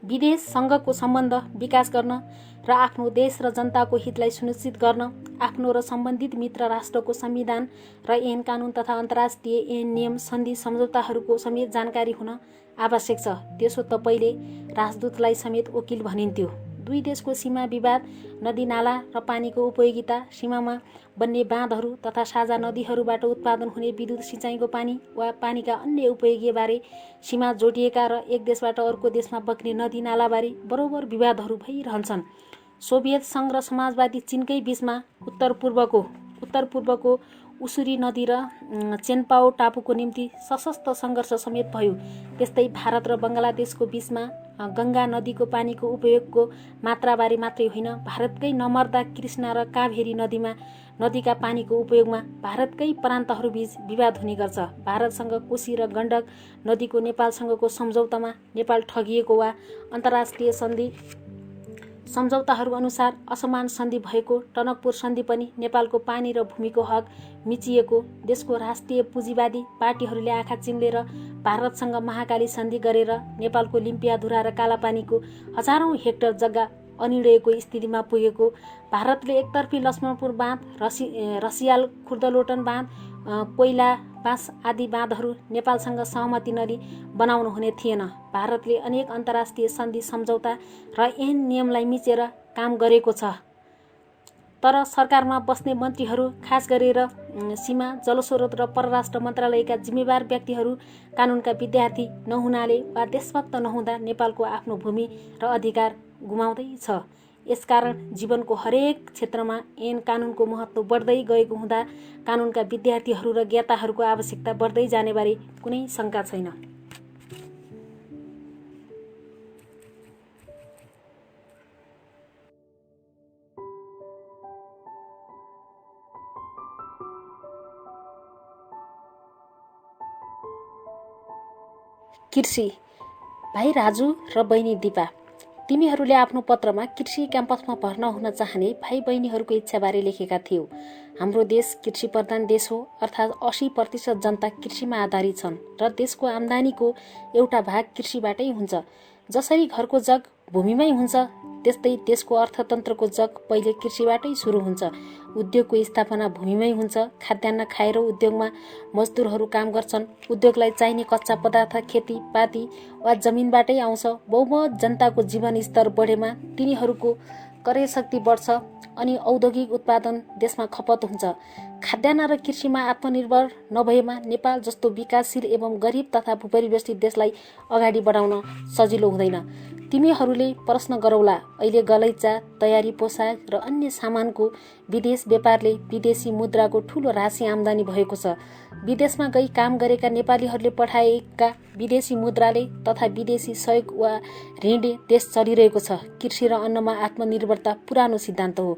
विदेशसँगको सम्बन्ध विकास गर्न र आफ्नो देश र जनताको हितलाई सुनिश्चित गर्न आफ्नो र सम्बन्धित मित्र राष्ट्रको संविधान र ऐन कानुन तथा अन्तर्राष्ट्रिय ऐन नियम सन्धि सम्झौताहरूको समेत जानकारी हुन आवश्यक छ। त्यसो त पहिले राजदूतलाई समेत वकिल भनिन्थ्यो। दुई देशको सीमा विवाद, नदी नाला र पानीको उपयोगिता, सीमामा बन्ने बाँधहरू तथा साझा नदीहरूबाट उत्पादन हुने विद्युत, सिँचाइको पानी वा पानीका अन्य उपयोगबारे, सीमा जोडिएका र एक देशबाट अर्को देशमा बग्ने नदी नालाबारे बरोबर विवादहरू भइरहन्छन्। सोभियत सङ्घ र समाजवादी चिनकै बीचमा उत्तर पूर्वको उसुरी नदी र चेनपाओ टापुको निम्ति सशस्त्र सङ्घर्ष समेत भयो। त्यस्तै भारत र बङ्गलादेशको बीचमा गङ्गा नदीको पानीको उपयोगको मात्राबारे मात्रै होइन, भारतकै नर्मदा, कृष्णा र काभेरी नदीका पानीको उपयोगमा भारतकै प्रान्तहरूबीच विवाद हुने गर्छ। भारतसँग कोशी र गण्डक नदीको नेपालसँगको सम्झौतामा नेपाल ठगिएको वा अन्तर्राष्ट्रिय सम्झौताहरू अनुसार असमान सन्धि भएको टनकपुर सन्धि पनि नेपालको पानी र भूमिको हक मिचिएको, देशको राष्ट्रिय पुँजीवादी पार्टीहरूले आँखा चिम्लेर भारतसँग महाकाली सन्धि गरेर नेपालको लिम्पियाधुरा र कालापानीको हजारौं हेक्टर जग्गा अनिर्णयको स्थितिमा पुगेको, भारतले एकतर्फी लक्ष्मणपुर बाँध, रसियाल खुर्दलोटन बाँध, कोइला बाँस आदि बाँधहरू नेपालसँग सहमति नलिई बनाउनु हुने थिएन। भारतले अनेक अन्तर्राष्ट्रिय सन्धि सम्झौता र ऐन नियमलाई मिचेर काम गरेको छ। तर सरकारमा बस्ने मन्त्रीहरू, खास गरेर सीमा, जलस्रोत र परराष्ट्र मन्त्रालयका जिम्मेवार व्यक्तिहरू कानुनका विद्यार्थी नहुनाले वा देशभक्त नहुँदा नेपालको आफ्नो भूमि र अधिकार गुमाउँदैछ। यसकारण जीवनको हरेक क्षेत्रमा ऐन कानुनको महत्त्व बढ्दै गएको हुँदा कानुनका विद्यार्थीहरू र ज्ञाताहरूको आवश्यकता बढ्दै जानेबारे कुनै शङ्का छैन। कृषि। भाइ राजु र बहिनी दिपा, तिमीहरूले आफ्नो पत्रमा कृषि क्याम्पसमा भर्ना हुन चाहने भाइ बहिनीहरूको इच्छाबारे लेखेका थियौ। हाम्रो देश कृषि प्रधान देश हो, अर्थात् 80% जनता कृषिमा आधारित छन् र देशको आम्दानीको एउटा भाग कृषिबाटै हुन्छ। जसरी घरको जग भूमिमै हुन्छ, त्यस्तै देशको अर्थतन्त्रको जग पहिले कृषिबाटै सुरु हुन्छ। उद्योगको स्थापना भूमिमै हुन्छ। खाद्यान्न खाएर उद्योगमा मजदुरहरू काम गर्छन्। उद्योगलाई चाहिने कच्चा पदार्थ खेतीपाती वा जमिनबाटै आउँछ। बहुमत जनताको जीवनस्तर बढेमा तिनीहरूको क्रयशक्ति बढ्छ अनि औद्योगिक उत्पादन देशमा खपत हुन्छ। खाद्यान्न र कृषिमा आत्मनिर्भर नभएमा नेपाल जस्तो विकासशील एवं गरिब तथा भूपरिवेष्टित देशलाई अगाडि बढाउन सजिलो हुँदैन। तिमीहरूले प्रश्न गरौला, अहिले गलैँचा, तयारी पोसाक र अन्य सामानको विदेश व्यापारले विदेशी मुद्राको ठूलो राशि आम्दानी भएको छ। विदेशमा गई काम गरेका नेपालीहरूले पठाएका विदेशी मुद्राले तथा विदेशी सहयोग वा ऋणले देश चलिरहेको छ। कृषि र अन्नमा आत्मनिर्भरता पुरानो सिद्धान्त हो।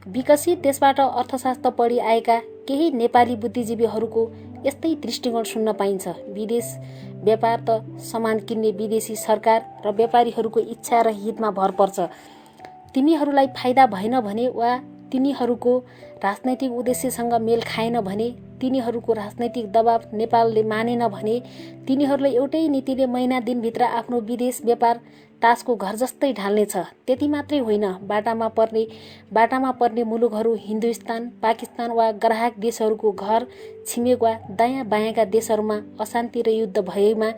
विकसित देशबाट अर्थशास्त्र पढी आएका केही नेपाली बुद्धिजीवीहरूको यस्तै दृष्टिकोण सुन्न पाइन्छ। विदेश व्यापार त सामान किन्ने विदेशी सरकार र व्यापारीहरूको इच्छा र हितमा भर पर्छ। तिनीहरूलाई फाइदा भएन भने वा तिनीहरूको राजनैतिक उद्देश्यसँग मेल खाएन भने, तिनीहरूको राजनैतिक दबाव नेपालले मानेन भने तिनीहरूले एउटै नीतिले महिना दिनभित्र आफ्नो विदेश व्यापार तासको घर जस्तै ढाल्नेछ। त्यति मात्रै होइन, बाटामा पर्ने मुलुकहरू, हिन्दुस्तान, पाकिस्तान वा ग्राहक देशहरूको घर छिमेक वा दायाँ बायाँका देशहरूमा अशान्ति र युद्ध भएमा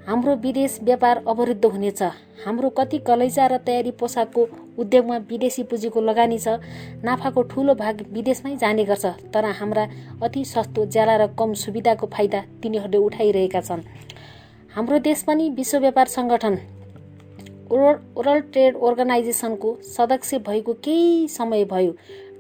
हाम्रो विदेश व्यापार अवरुद्ध हुनेछ। हाम्रो कति गलैँचा र तयारी पोसाकको उद्योगमा विदेशी पुँजीको लगानी छ। नाफाको ठूलो भाग विदेशमै जाने गर्छ, तर हाम्रा अति सस्तो, ज्याला र कम सुविधाको फाइदा तिनीहरूले उठाइरहेका छन्। हाम्रो देश पनि विश्व व्यापार सङ्गठन वर्ल्ड ट्रेड अर्गनाइजेसनको सदस्य भएको केही समय भयो।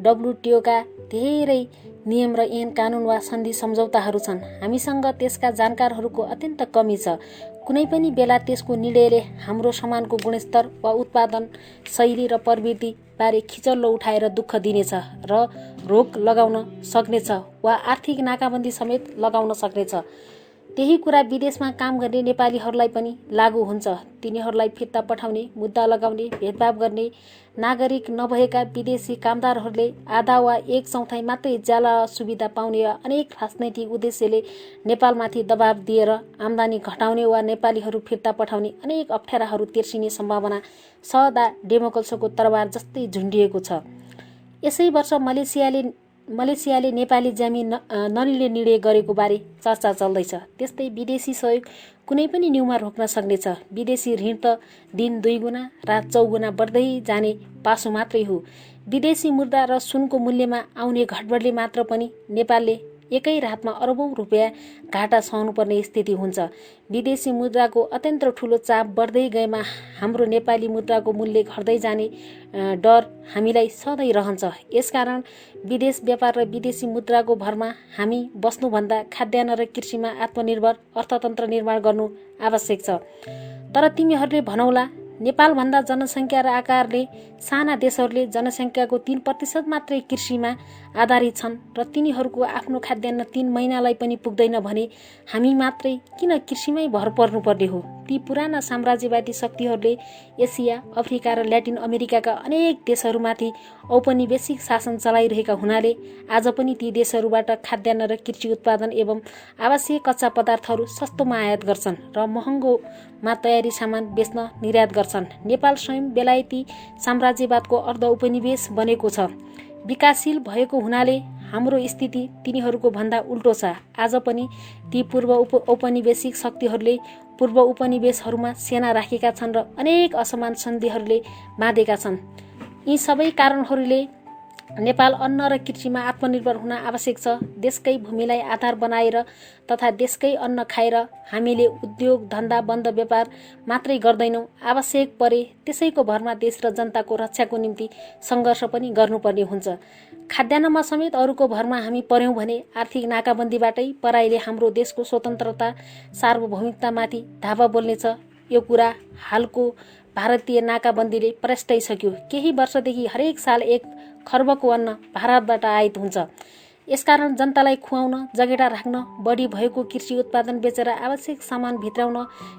WTOका धेरै नियम र ऐन कानुन वा सन्धि सम्झौताहरू छन्। हामीसँग त्यसका जानकारहरूको अत्यन्त कमी छ। कुनै पनि बेला त्यसको निर्णयले हाम्रो सामानको गुणस्तर वा उत्पादन शैली र प्रवृत्ति बारे खिचल्लो उठाएर दुःख दिनेछ र रोक लगाउन सक्नेछ वा आर्थिक नाकाबन्दी समेत लगाउन सक्नेछ। त्यही कुरा विदेशमा काम गर्ने नेपालीहरूलाई पनि लागू हुन्छ। तिनीहरूलाई फिर्ता पठाउने, मुद्दा लगाउने, भेदभाव गर्ने, नागरिक नभएका विदेशी कामदारहरूले आधा वा 1/4 मात्रै ज्याला सुविधा पाउने वा अनेक राजनैतिक उद्देश्यले नेपालमाथि दबाव दिएर आम्दानी घटाउने वा नेपालीहरू फिर्ता पठाउने अनेक अप्ठ्याराहरू तेर्सिने सम्भावना सदा डेमोक्रेसीको तरबार जस्तै झुन्डिएको छ। यसै वर्ष मलेसियाले नेपाली ज्यामी नलिने निर्णय गरेको बारे चर्चा चल्दैछ। त्यस्तै विदेशी सहयोग कुनै पनि न्युमा रोक्न सक्नेछ। विदेशी ऋण त दिन 2 गुणा रात 4 गुणा बढ्दै जाने पासो मात्रै हो। विदेशी मुद्रा र सुनको मूल्यमा आउने घटबढले मात्र पनि नेपालले एकै रातमा अरबौं रुपियाँ घाटा सहनुपर्ने स्थिति हुन्छ। विदेशी मुद्राको अत्यन्त ठूलो चाप बढ्दै गएमा हाम्रो नेपाली मुद्राको मूल्य घट्दै जाने डर हामीलाई सधैँ रहन्छ। यसकारण विदेश व्यापार र विदेशी मुद्राको भरमा हामी बस्नुभन्दा खाद्यान्न र कृषिमा आत्मनिर्भर अर्थतन्त्र निर्माण गर्नु आवश्यक छ। तर तिमीहरूले भनौला, नेपालभन्दा जनसङ्ख्या र आकारले साना देशहरूले जनसङ्ख्याको 3% मात्रै कृषिमा आधारित छन् र तिनीहरूको आफ्नो खाद्यान्न 3 महिनालाई पनि पुग्दैन भने हामी मात्रै किन कृषिमै भर पर्नुपर्ने हो? ती पुराना साम्राज्यवादी शक्तिहरूले एसिया, अफ्रिका र ल्याटिन अमेरिकाका अनेक देशहरूमाथि औपनिवेशिक शासन चलाइरहेका हुनाले आज पनि ती देशहरूबाट खाद्यान्न र कृषि उत्पादन एवं आवश्यक कच्चा पदार्थहरू सस्तोमा आयात गर्छन् र महँगोमा तयारी सामान बेच्न निर्यात गर्छन्। नेपाल स्वयं बेलायती साम्राज्यवादको अर्ध उपनिवेश बनेको छ। विकासशील भएको हुनाले हाम्रो स्थिति तिनीहरूको भन्दा उल्टो छ। आज पनि ती पूर्व औपनिवेशिक शक्तिहरूले पूर्व उपनिवेशहरूमा सेना राखेका छन् र अनेक असमान सन्धिहरूले बाँधेका छन्। यी सबै कारणहरूले नेपाल अन्न र कृषिमा आत्मनिर्भर हुन आवश्यक छ। देशकै भूमिलाई आधार बनाएर तथा देशकै अन्न खाएर हामीले उद्योग धन्दा बन्द व्यापार मात्रै गर्दैनौँ। आवश्यक परे त्यसैको भरमा देश र जनताको रक्षाको निम्ति सङ्घर्ष पनि गर्नुपर्ने हुन्छ। खाद्यान्नमा समेत अरूको भरमा हामी पर्यौँ भने आर्थिक नाकाबन्दीबाटै पराईले हाम्रो देशको स्वतन्त्रता सार्वभौमिकतामाथि धावा बोल्नेछ। यो कुरा हालको भारतीय नाकाबन्दीले प्रष्टाइसक्यो। केही वर्षदेखि हरेक साल 1 खर्बको अन्न भारतबाट आयात हुन्छ। यसकारण जनतालाई खुवाउन, जगेडा राख्न, बढी भएको कृषि उत्पादन बेचेर आवश्यक सामान भित्राउन,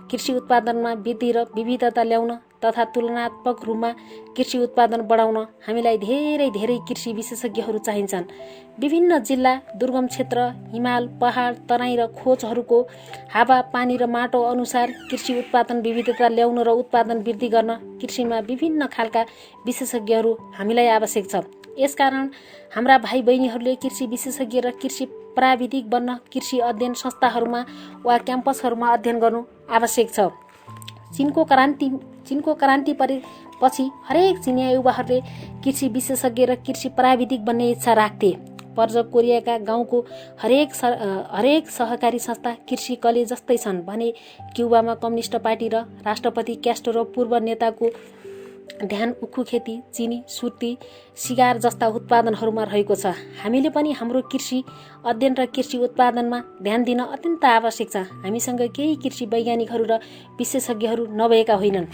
कृषि उत्पादनमा वृद्धि र विविधता ल्याउन तथा तुलनात्मक रूपमा कृषि उत्पादन बढाउन हामीलाई धेरै कृषि विशेषज्ञहरू चाहिन्छन्। विभिन्न जिल्ला, दुर्गम क्षेत्र, हिमाल, पहाड, तराई र खोजहरूको हावा, पानी र माटो अनुसार कृषि उत्पादन विविधता ल्याउन र उत्पादन वृद्धि गर्न कृषिमा विभिन्न खालका विशेषज्ञहरू हामीलाई आवश्यक छ। यसकारण हाम्रा भाइ बहिनीहरूले कृषि विशेषज्ञ र कृषि प्राविधिक बन्न कृषि अध्ययन संस्थाहरूमा वा क्याम्पसहरूमा अध्ययन गर्नु आवश्यक छ। चीनको क्रान्ति पछि हरेक चिनिया युवाहरूले कृषि विशेषज्ञ र कृषि प्राविधिक बन्ने इच्छा राख्थे। पर्ज कोरियाका गाउँको हरेक सहकारी संस्था कृषि कलेज जस्तै छन् भने क्युबामा कम्युनिस्ट पार्टी र राष्ट्रपति क्यास्ट्रो र पूर्व नेताको ध्यान उखु खेती, चिनी, सुर्ती, सिगार जस्ता उत्पादनहरूमा रहेको छ। हामीले पनि हाम्रो कृषि अध्ययन र कृषि उत्पादनमा ध्यान दिन अत्यन्त आवश्यक छ। हामीसँग केही कृषि वैज्ञानिकहरू र विशेषज्ञहरू नभएका होइनन्,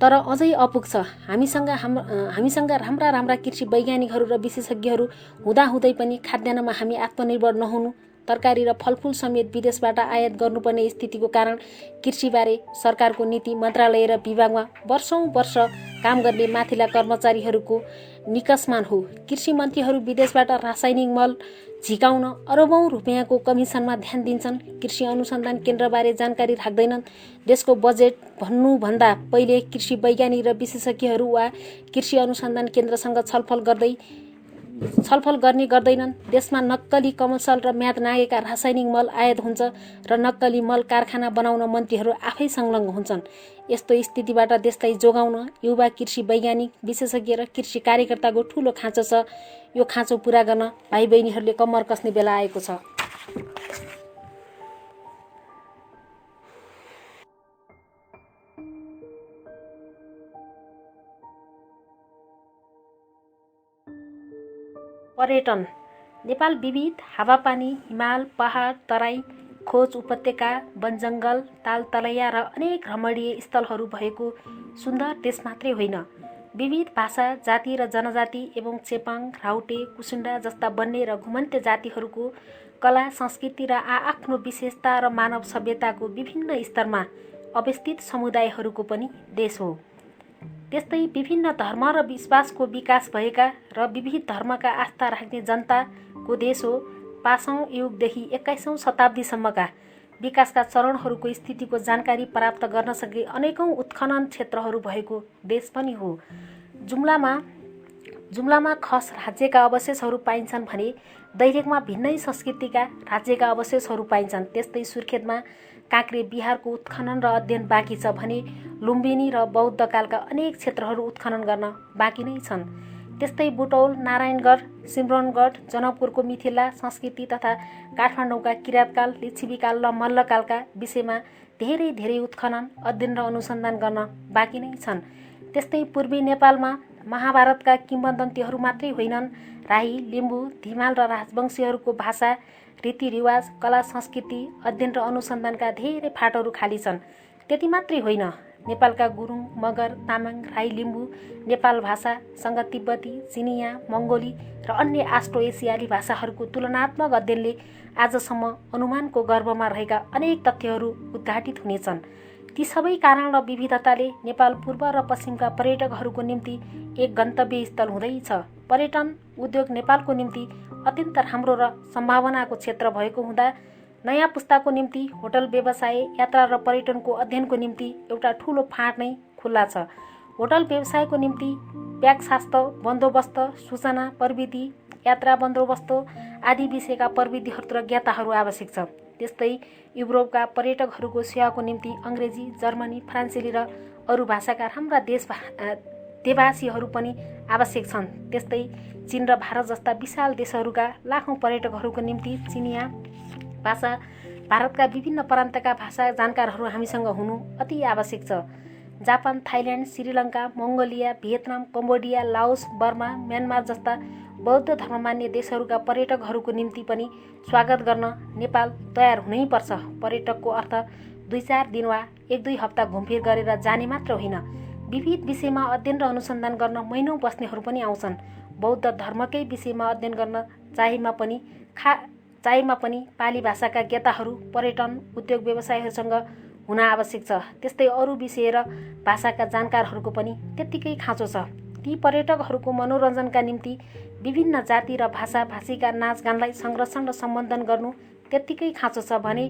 तर अझै अपुग छ। हामीसँग राम्रा कृषि वैज्ञानिकहरू र विशेषज्ञहरू हुँदाहुँदै पनि खाद्यान्नमा हामी आत्मनिर्भर नहुनु, तरकारी र फलफुल समेत विदेशबाट आयात गर्नुपर्ने स्थितिको कारण कृषिबारे सरकारको नीति मन्त्रालय र विभागमा वर्ष काम गर्ने माथिल्ला कर्मचारीहरूको निकसमान हो। कृषि मन्त्रीहरू विदेशबाट रासायनिक मल झिकाउन अरबौं रुपियाँको कमिसनमा ध्यान दिन्छन्। कृषि अनुसन्धान केन्द्रबारे जानकारी राख्दैनन्। देशको बजेट भन्नुभन्दा पहिले कृषि वैज्ञानिक र विशेषज्ञहरू वा कृषि अनुसन्धान केन्द्रसँग छलफल गर्ने गर्दैनन्। देशमा नक्कली कमर्सल र म्याद नागेका रासायनिक मल आयात हुन्छ र नक्कली मल कारखाना बनाउन मन्त्रीहरू आफै संलग्न हुन्छन्। यस्तो स्थितिबाट देशलाई जोगाउन युवा कृषि वैज्ञानिक, विशेषज्ञ र कृषि कार्यकर्ताको ठूलो खाँचो छ। यो खाँचो पूरा गर्न भाइ बहिनीहरूले कम्मर कस्ने बेला आएको छ। पर्यटन। नेपाल विविध हावापानी, हिमाल, पहाड, तराई, खोज उपत्यका, वनजङ्गल, तालतलैया र अनेक रमणीय स्थलहरू भएको सुन्दर देश मात्रै होइन, विविध भाषा, जाति र जनजाति एवं चेपाङ, राउटे, कुसुन्डा जस्ता बन्ने र घुमन्ते जातिहरूको कला संस्कृति र आआफ्नो विशेषता र मानव सभ्यताको विभिन्न स्तरमा अवस्थित समुदायहरूको पनि देश हो। त्यस्तै विभिन्न धर्म र विश्वासको विकास भएका र विविध धर्मका आस्था राख्ने जनताको देश हो। 5औं युगदेखि 21औं शताब्दीसम्मका विकासका चरणहरूको स्थितिको जानकारी प्राप्त गर्न सके अनेकौं उत्खनन क्षेत्रहरू भएको देश पनि हो। जुम्लामा खस राज्यका अवशेषहरू पाइन्छन् भने दैलेखमा भिन्नै संस्कृतिका राज्यका अवशेषहरू पाइन्छन्। त्यस्तै सुर्खेतमा काँक्रे बिहारको उत्खनन र अध्ययन बाँकी छ भने लुम्बिनी र बौद्ध कालका अनेक क्षेत्रहरू उत्खनन गर्न बाँकी नै छन्। त्यस्तै बुटौल, नारायणगढ, सिमरौनगढ, जनकपुरको मिथिला संस्कृति तथा काठमाडौँका किराँतकाल, लिच्छविकाल र मल्लकालका विषयमा धेरै उत्खनन, अध्ययन र अनुसन्धान गर्न बाँकी नै छन्। त्यस्तै पूर्वी नेपालमा महाभारतका किंवदन्तीहरू मात्रै होइनन्, राई, लिम्बू, धिमाल र राजवंशीहरूको भाषा, रीतिरिवाज, कला संस्कृति, अध्ययन र अनुसन्धानका धेरै फाँटहरू खाली छन्। त्यति मात्रै होइन, नेपालका गुरुङ, मगर, तामाङ, राई, लिम्बू नेपाल भाषासँग तिब्बती, चिनिया, मङ्गोली र अन्य आस्ट्रो एसियाली भाषाहरूको तुलनात्मक अध्ययनले आजसम्म अनुमानको गर्भमा रहेका अनेक तथ्यहरू उद्घाटित हुनेछन्। ती सबै कारण र विविधताले नेपाल पूर्व र पश्चिमका पर्यटकहरूको निम्ति एक गन्तव्य स्थल हुँदैछ। पर्यटन उद्योग नेपालको निम्ति अत्यन्त राम्रो र सम्भावनाको क्षेत्र भएको हुँदा नयाँ पुस्ताको निम्ति होटल व्यवसाय, यात्रा र पर्यटनको अध्ययनको निम्ति एउटा ठूलो फाँट नै खुल्ला छ। होटल व्यवसायको निम्ति व्यागशास्त्र, बन्दोबस्त, सूचना, प्रविधि, यात्रा बन्दोबस्त आदि विषयका प्रविधिहरू र ज्ञाताहरू आवश्यक छ। त्यस्तै युरोपका पर्यटकहरूको सेवाको निम्ति अङ्ग्रेजी, जर्मनी, फ्रान्सेली र अरू भाषाका राम्रा देशवासीहरू पनि आवश्यक छन्। त्यस्तै चीन र भारत जस्ता विशाल देशहरूका लाखौं पर्यटकहरूको निम्ति चिनिया भाषा, भारतका विभिन्न प्रान्तका भाषा जानकारहरू हामीसँग हुनु अति आवश्यक छ। Japan, Thailand, Sri Lanka, Mongolia, Vietnam, Cambodia, Laos, Burma, Myanmar जस्ता बौद्ध धर्ममान्य देशहरूका पर्यटकहरूको निम्ति पनि स्वागत गर्न नेपाल तयार हुनैपर्छ। पर्यटकको अर्थ 2-4 दिन वा 1-2 हप्ता घुमफिर गरेर जाने मात्र होइन, विविध विषयमा अध्ययन र अनुसन्धान गर्न महिनौं बस्नेहरू पनि आउँछन्। बौद्ध धर्मकै विषयमा अध्ययन गर्न चाहेमा पनि पाली भाषाका ज्ञाताहरू पर्यटन उद्योग व्यवसायहरूसँग हुन आवश्यक छ। त्यस्तै अरू विषय र भाषाका जानकारहरूको पनि त्यत्तिकै खाँचो छ। ती पर्यटकहरूको मनोरञ्जनका निम्ति विभिन्न जाति र भाषाभाषीका नाचगानलाई संरक्षण र सम्बन्धन गर्नु त्यत्तिकै खाँचो छ भने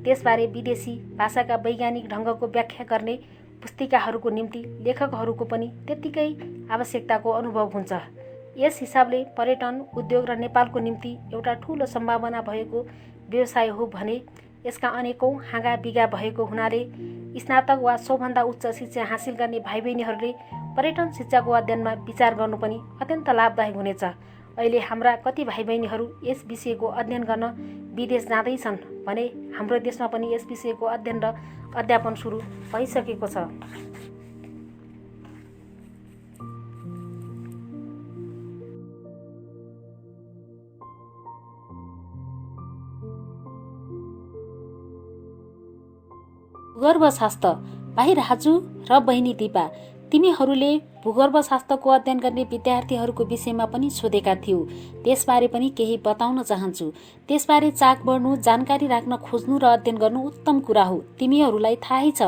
त्यसबारे विदेशी भाषाका वैज्ञानिक ढङ्गको व्याख्या गर्ने पुस्तिकाहरूको निम्ति लेखकहरूको पनि त्यत्तिकै आवश्यकताको अनुभव हुन्छ। यस हिसाबले पर्यटन उद्योग र नेपालको निम्ति एउटा ठूलो सम्भावना भएको व्यवसाय हो भने यसका अनेकौं हाँगा बिगा भएको हुनाले स्नातक वा सोभन्दा उच्च शिक्षा हासिल गर्ने भाइ बहिनीहरूले पर्यटन शिक्षाको अध्ययनमा विचार गर्नु पनि अत्यन्त लाभदायक हुनेछ। अहिले हाम्रा कति भाइ बहिनीहरू यस विषयको अध्ययन गर्न विदेश जाँदैछन् भने हाम्रो देशमा पनि यस विषयको अध्ययन र अध्यापन सुरु भइसकेको छ। भूगर्भशास्त्र। भाइ राजु र बहिनी दिपा, तिमीहरूले भूगर्भशास्त्रको अध्ययन गर्ने विद्यार्थीहरूको विषयमा पनि सोधेका थियौ। त्यसबारे पनि केही बताउन चाहन्छु। त्यसबारे चाक बढ्नु, जानकारी राख्न खोज्नु र अध्ययन गर्नु उत्तम कुरा हो। तिमीहरूलाई थाहै छ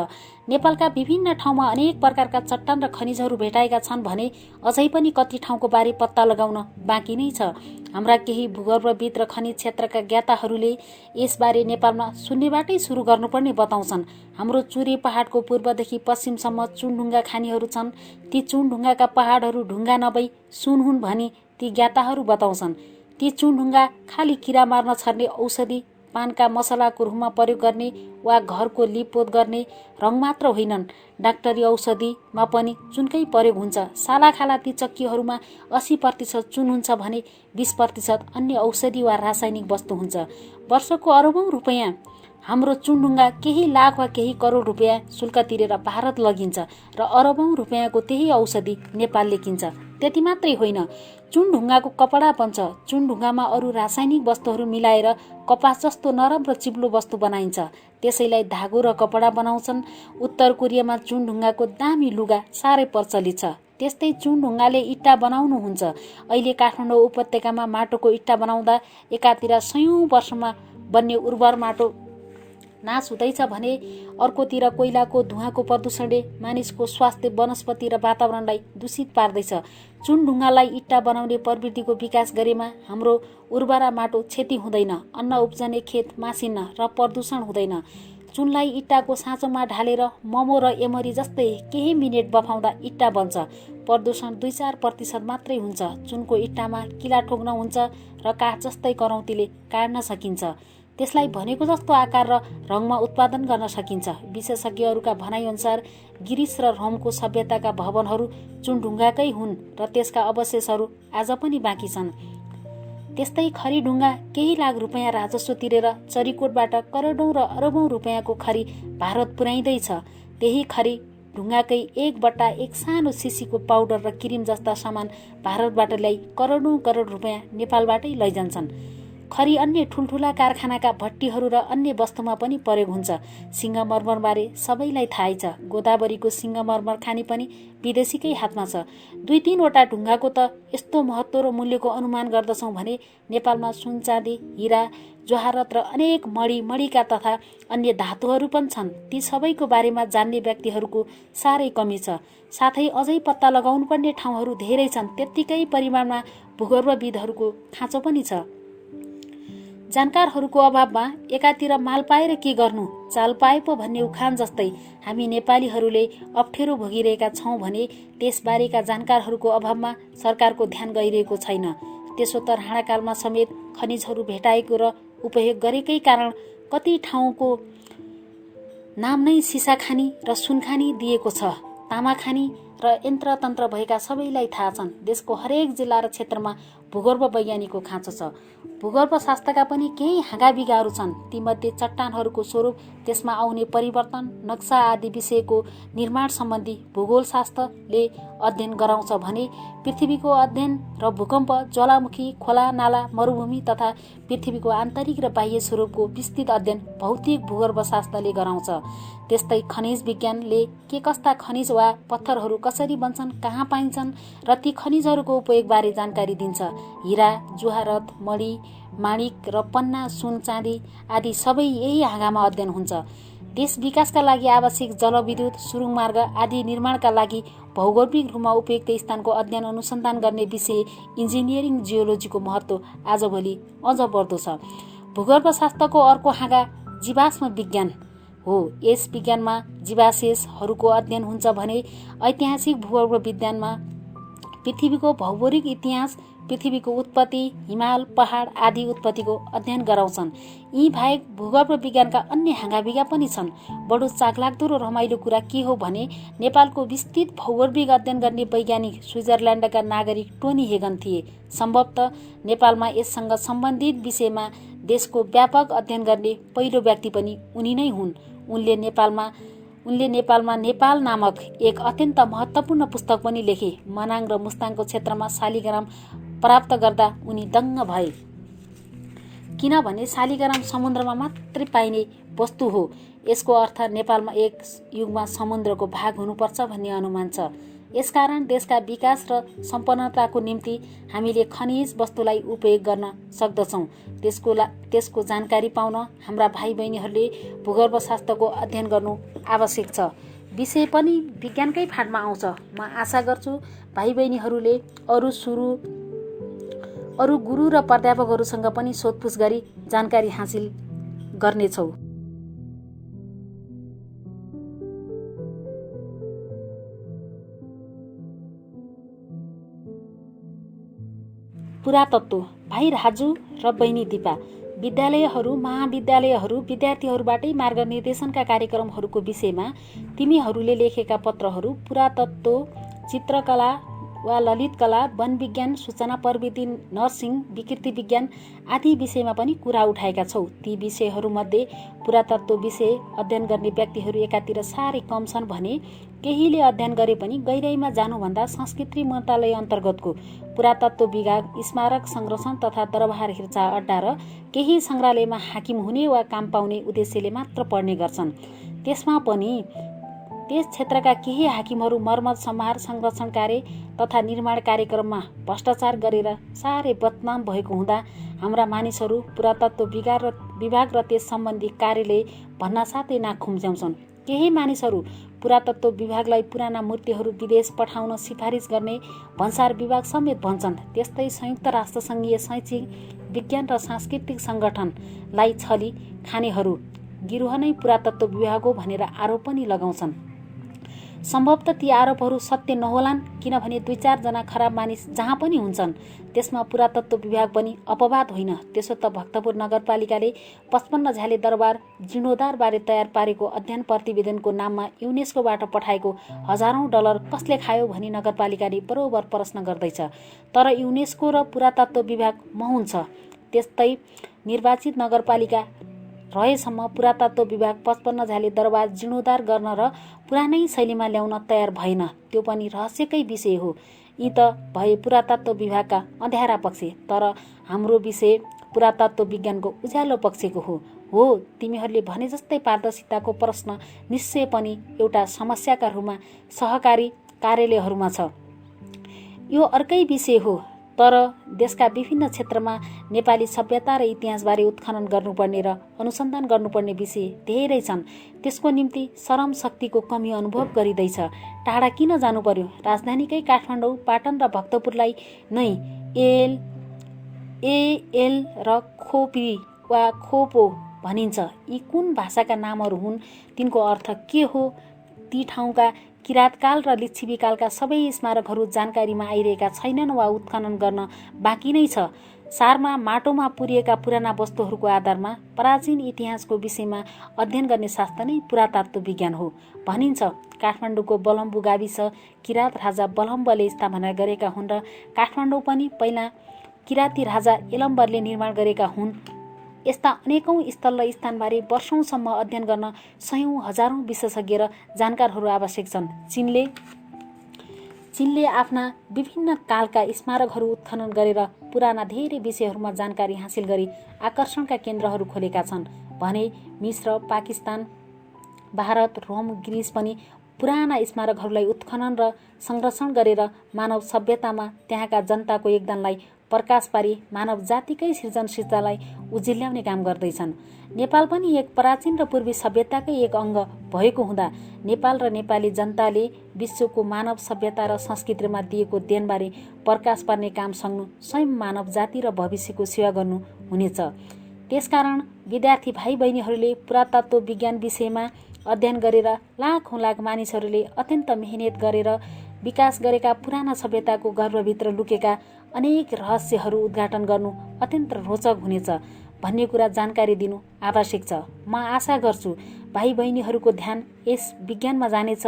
नेपालका विभिन्न ठाउँमा अनेक प्रकारका चट्टान र खनिजहरू भेटाएका छन् भने अझै पनि कति ठाउँको बारे पत्ता लगाउन बाँकी नै छ। हाम्रा केही भूगर्भविद र खनिज क्षेत्रका ज्ञाताहरूले यसबारे नेपालमा शून्यबाटै सुरु गर्नुपर्ने बताउँछन्। हाम्रो चुरे पहाडको पूर्वदेखि पश्चिमसम्म चुनढुङ्गा खानीहरू छन्। ती चुनढुङ्गाका पहाडहरू ढुङ्गा नभई सुन हुन् भनी ती ज्ञाताहरू बताउँछन्। ती चुनढुङ्गा खाली किरा मार्न छर्ने औषधि, पानका मसलाको रूपमा प्रयोग गर्ने वा घरको लिपपोत गर्ने रङ मात्र होइनन्, डाक्टरी औषधिमा पनि चुनकै प्रयोग हुन्छ। सालाखाला ती चक्कीहरूमा 80% चुन हुन्छ भने 20% अन्य औषधि वा रासायनिक वस्तु हुन्छ। वर्षको अरबौं रुपैयाँ हाम्रो चुनढुङ्गा केही लाख वा केही करोड रुपैयाँ शुल्क तिरेर भारत लगिन्छ र अरबौं रुपैयाँको त्यही औषधि नेपालले किन्छ। त्यति मात्रै होइन, चुनढुङ्गाको कपडा बन्छ। चुनढुङ्गामा अरू रासायनिक वस्तुहरू मिलाएर कपास जस्तो नरम र चिप्लो वस्तु बनाइन्छ। त्यसैलाई धागो र कपडा बनाउँछन्। उत्तर कोरियामा चुनढुङ्गाको दामी लुगा साह्रै प्रचलित छ। त्यस्तै चुन ढुङ्गाले इट्टा बनाउनुहुन्छ। अहिले काठमाडौँ उपत्यकामा माटोको इट्टा बनाउँदा एकातिर 100 वर्षमा बन्ने उर्वर माटो नाश हुँदैछ भने अर्कोतिर कोइलाको धुवाँको प्रदूषणले मानिसको स्वास्थ्य, वनस्पति र वातावरणलाई दूषित पार्दैछ। चुन ढुङ्गालाई इट्टा बनाउने प्रविधिको विकास गरेमा हाम्रो उर्वरा माटो क्षति हुँदैन, अन्न उब्जने खेत मासिन्न र प्रदूषण हुँदैन। चुनलाई इट्टाको साँचोमा ढालेर मोमो र एमरी जस्तै केही मिनेट बफाउँदा इट्टा बन्छ। प्रदूषण 2-4% मात्रै हुन्छ। चुनको इट्टामा किला ठोक्न हुन्छ र काठ जस्तै करौतीले काट्न सकिन्छ। त्यसलाई भनेको जस्तो आकार र रङमा उत्पादन गर्न सकिन्छ। विशेषज्ञहरूका भनाइअनुसार गिरिस र रोमको सभ्यताका भवनहरू चुनढुङ्गाकै हुन् र त्यसका अवशेषहरू आज पनि बाँकी छन्। त्यस्तै खरी ढुङ्गा केही लाख रुपियाँ राजस्व तिरेर चरीकोटबाट करोडौँ र अरबौँ रुपियाँको खरी भारत पुर्याइँदैछ। त्यही खरी ढुङ्गाकै एक बट्टा एक सानो सिसीको पाउडर र क्रिम जस्ता सामान भारतबाट ल्याई करोडौँ करोड रुपियाँ नेपालबाटै लैजान्छन्। खरी अन्य ठुल्ठुला कारखानाका भट्टीहरू र अन्य वस्तुमा पनि प्रयोग हुन्छ। सिङ्गमर्मरबारे सबैलाई थाहै छ। गोदावरीको सिङ्गमर्मर खानी पनि विदेशीकै हातमा छ। 2-3 वटा ढुङ्गाको त यस्तो महत्त्व र मूल्यको अनुमान गर्दछौँ भने नेपालमा सुन, चाँदी, हिरा, जवाहरत र अनेक मणिका तथा अन्य धातुहरू पनि छन्। ती सबैको बारेमा जान्ने व्यक्तिहरूको साह्रै कमी छ। साथै अझै पत्ता लगाउनुपर्ने ठाउँहरू धेरै छन्। त्यत्तिकै परिमाणमा भूगर्भविदहरूको खाँचो पनि छ। जानकारहरूको अभावमा एकातिर माल पाएर के गर्नु, चाल पाए पो भन्ने उखान जस्तै हामी नेपालीहरूले अप्ठ्यारो भोगिरहेका छौँ भने त्यसबारेका जानकारहरूको अभावमा सरकारको ध्यान गइरहेको छैन। त्यसो त राणाकालमा समेत खनिजहरू भेटाएको र उपयोग गरेकै कारण कति ठाउँको नाम नै सिसाखानी र सुनखानी दिएको छ। तामाखानी र यन्त्रतन्त्र भएका सबैलाई थाहा छन्। देशको हरेक जिल्ला र क्षेत्रमा भूगर्भ वैज्ञानिकको खाँचो छ। भूगर्भ शास्त्रका पनि केही हाँगाबिगाहरू छन्। तीमध्ये चट्टानहरूको स्वरूप, त्यसमा आउने परिवर्तन, नक्सा आदि विषयको निर्माण सम्बन्धी भूगोलशास्त्रले अध्ययन गराउँछ भने पृथ्वीको अध्ययन र भूकम्प, ज्वालामुखी, खोला नाला, मरुभूमि तथा पृथ्वीको आन्तरिक र बाह्य स्वरूपको विस्तृत अध्ययन भौतिक भूगर्भशास्त्रले गराउँछ। त्यस्तै खनिज विज्ञानले के कस्ता खनिज वा पत्थरहरू कसरी बन्छन्, कहाँ पाइन्छन् र ती खनिजहरूको उपयोगबारे जानकारी दिन्छ। हिरा, जवाहरत, मणि, माणिक र पन्ना, सुन, चाँदी आदि सबै यही हाँगामा अध्ययन हुन्छ। देश विकासका लागि आवश्यक जलविद्युत, सुरुङ मार्ग आदि निर्माणका लागि भौगोलिक रूपमा उपयुक्त स्थानको अध्ययन अनुसन्धान गर्ने विषय इन्जिनियरिङ जियोलोजीको महत्त्व आजभोलि अझ बढ्दो छ। भूगर्भशास्त्रको अर्को हाँगा जीवाश्म विज्ञान हो। यस विज्ञानमा जीवावशेषहरूको अध्ययन हुन्छ भने ऐतिहासिक भूगर्भ विज्ञानमा पृथ्वीको भौगोलिक इतिहास, पृथ्वीको उत्पत्ति, हिमाल, पहाड आदि उत्पत्तिको अध्ययन गराउँछन्। यी बाहेक भूगर्भ विज्ञानका अन्य हाँगाबिगा पनि छन्। बडो चाखलाग्दो र रमाइलो कुरा के हो भने नेपालको विस्तृत भौगोलिक अध्ययन गर्ने वैज्ञानिक स्विजरल्यान्डका नागरिक टोनी हेगन थिए। सम्भवतः नेपालमा यससँग सम्बन्धित विषयमा देशको व्यापक अध्ययन गर्ने पहिलो व्यक्ति पनि उनी नै हुन्। उनले नेपालमा नेपाल नामक एक अत्यन्त महत्त्वपूर्ण पुस्तक पनि लेखे। मनाङ र मुस्ताङको क्षेत्रमा शालिग्राम प्राप्त गर्दा उनी दङ्ग भए। किनभने शालिग्राम समुद्रमा मात्रै पाइने वस्तु हो। यसको अर्थ नेपालमा एक युगमा समुद्रको भाग हुनुपर्छ भन्ने अनुमान छ। यसकारण देशका विकास र सम्पन्नताको निम्ति हामीले खनिज वस्तुलाई उपयोग गर्न सक्दछौँ। त्यसको जानकारी पाउन हाम्रा भाइ बहिनीहरूले भूगर्भशास्त्रको अध्ययन गर्नु आवश्यक छ। विषय पनि विज्ञानकै फाँटमा आउँछ। म आशा गर्छु भाइ बहिनीहरूले अरू गुरु र प्राध्यापकहरूसँग पनि सोधपुछ गरी जानकारी हासिल गर्नेछौ। पुरातत्व भाइ राजु र बहिनी दिपा। विद्यालयहरू, महाविद्यालयहरू विद्यार्थीहरूबाटै मार्गनिर्देशनका कार्यक्रमहरूको विषयमा तिमीहरूले लेखेका पत्रहरू पुरातत्व, चित्रकला वा ललित कला, वन विज्ञान, सूचना प्रविधि, नर्सिङ, विकृति विज्ञान आदि विषयमा पनि कुरा उठाएका छौ। ती विषयहरूमध्ये पुरातत्व विषय अध्ययन गर्ने व्यक्तिहरू एकातिर साह्रै कम छन् भने केहीले अध्ययन गरे पनि गहिराईमा जानुभन्दा संस्कृति मन्त्रालय अन्तर्गतको पुरातत्व विभाग स्मारक संरक्षण तथा दरबार हेरचाह अड्डा र केही सङ्ग्रहालयमा हाकिम हुने वा काम पाउने उद्देश्यले मात्र पढ्ने गर्छन्। त्यस क्षेत्रका केही हाकिमहरू मर्मत सम्हार संरक्षण कार्य तथा निर्माण कार्यक्रममा भ्रष्टाचार गरेर साह्रै बदनाम भएको हुँदा हाम्रा मानिसहरू पुरातत्व विभाग र त्यस सम्बन्धी कार्यालय भन्नासाथै नाक खुम्च्याउँछन्। केही मानिसहरू पुरातत्व विभागलाई पुराना मूर्तिहरू विदेश पठाउन सिफारिस गर्ने भन्सार विभाग समेत भन्छन्। त्यस्तै संयुक्त राष्ट्रसङ्घीय शैक्षिक विज्ञान र सांस्कृतिक सङ्गठनलाई छली खानेहरू गिरोह नै पुरातत्व विभाग हो भनेर आरोप पनि लगाउँछन्। सम्भवतः ती आरोपहरू सत्य नहोलान्, किनभने 2-4 जना खराब मानिस जहाँ पनि हुन्छन् त्यसमा पुरातत्व विभाग पनि अपवाद होइन। त्यसो त भक्तपुर नगरपालिकाले 55 झ्याले दरबार जीर्णोद्धारबारे तयार पारेको अध्ययन प्रतिवेदनको नाममा युनेस्कोबाट पठाएको हजारौं डलर कसले खायो भनी नगरपालिकाले बरोबर प्रश्न गर्दैछ। तर युनेस्को र पुरातत्व विभाग महन्छ। त्यस्तै निर्वाचित नगरपालिका रहेसम्म पुरातत्व विभाग 55 झ्याले दरबार जीर्णोद्धार गर्न र पुरानै शैलीमा ल्याउन तयार भएन। त्यो पनि रहस्यकै विषय हो। यी त भए पुरातत्व विभागका अँध्यारा पक्ष, तर हाम्रो विषय पुरातत्व विज्ञानको उज्यालो पक्षको हो। तिमीहरूले भने जस्तै पारदर्शिताको प्रश्न निश्चय पनि एउटा समस्याका रूपमा सहकारी कार्यालयहरूमा छ। यो अर्कै विषय हो, तर देशका विभिन्न क्षेत्रमा नेपाली सभ्यता र इतिहासबारे उत्खनन गर्नुपर्ने र अनुसन्धान गर्नुपर्ने विषय धेरै छन्। त्यसको निम्ति श्रम शक्तिको कमी अनुभव गरिँदैछ। टाढा किन जानु पर्यो? राजधानीकै काठमाडौँ, पाटन र भक्तपुरलाई नै एल र खोपी वा खोपो भनिन्छ। यी कुन भाषाका नामहरू हुन्? तिनको अर्थ के हो? ती ठाउँका किराँतकाल र लिच्छविकालका सबै स्मारकहरू जानकारीमा आइरहेका छैनन् वा उत्खनन गर्न बाँकी नै छ। सारमा माटोमा पुरिएका पुराना वस्तुहरूको आधारमा प्राचीन इतिहासको विषयमा अध्ययन गर्ने शास्त्र नै पुरातत्व विज्ञान हो भनिन्छ। काठमाडौँको बलम्बु गाविस किराँत राजा बलम्बले स्थापना गरेका हुन् र काठमाडौँ पनि पहिला किराँती राजा यलम्बरले निर्माण गरेका हुन्। यस्ता अनेकौं स्थल र स्थानबारे वर्षौंसम्म अध्ययन गर्न सयौं हजारौं विशेषज्ञ र जानकारहरू आवश्यक छन्। चीनले आफ्ना विभिन्न कालका स्मारकहरू उत्खनन गरेर पुराना धेरै विषयहरूमा जानकारी हासिल गरी आकर्षणका केन्द्रहरू खोलेका छन् भने मिस्र, पाकिस्तान, भारत, रोम, ग्रिस पनि पुराना स्मारकहरूलाई उत्खनन र संरक्षण गरेर मानव सभ्यतामा त्यहाँका जनताको योगदानलाई प्रकाश पारी मानव जातिकै सृजनशीलतालाई उजिल्याउने काम गर्दैछन्। नेपाल पनि एक प्राचीन र पूर्वी सभ्यताकै एक अङ्ग भएको हुँदा नेपाल र नेपाली जनताले विश्वको मानव सभ्यता र संस्कृतिमा दिएको देनबारे प्रकाश पार्ने काम सक्नु स्वयं मानव जाति र भविष्यको सेवा गर्नु हुनेछ। त्यसकारण विद्यार्थी भाइ बहिनीहरूले पुरातत्व विज्ञान विषयमा अध्ययन गरेर लाख मानिसहरूले अत्यन्त मेहनत गरेर विकास गरेका पुराना सभ्यताको गर्भभित्र लुकेका अनेक रहस्यहरू उद्घाटन गर्नु अत्यन्त रोचक हुनेछ भन्ने कुरा जानकारी दिनु आवश्यक छ। म आशा गर्छु भाइ बहिनीहरूको ध्यान यस विज्ञानमा जानेछ।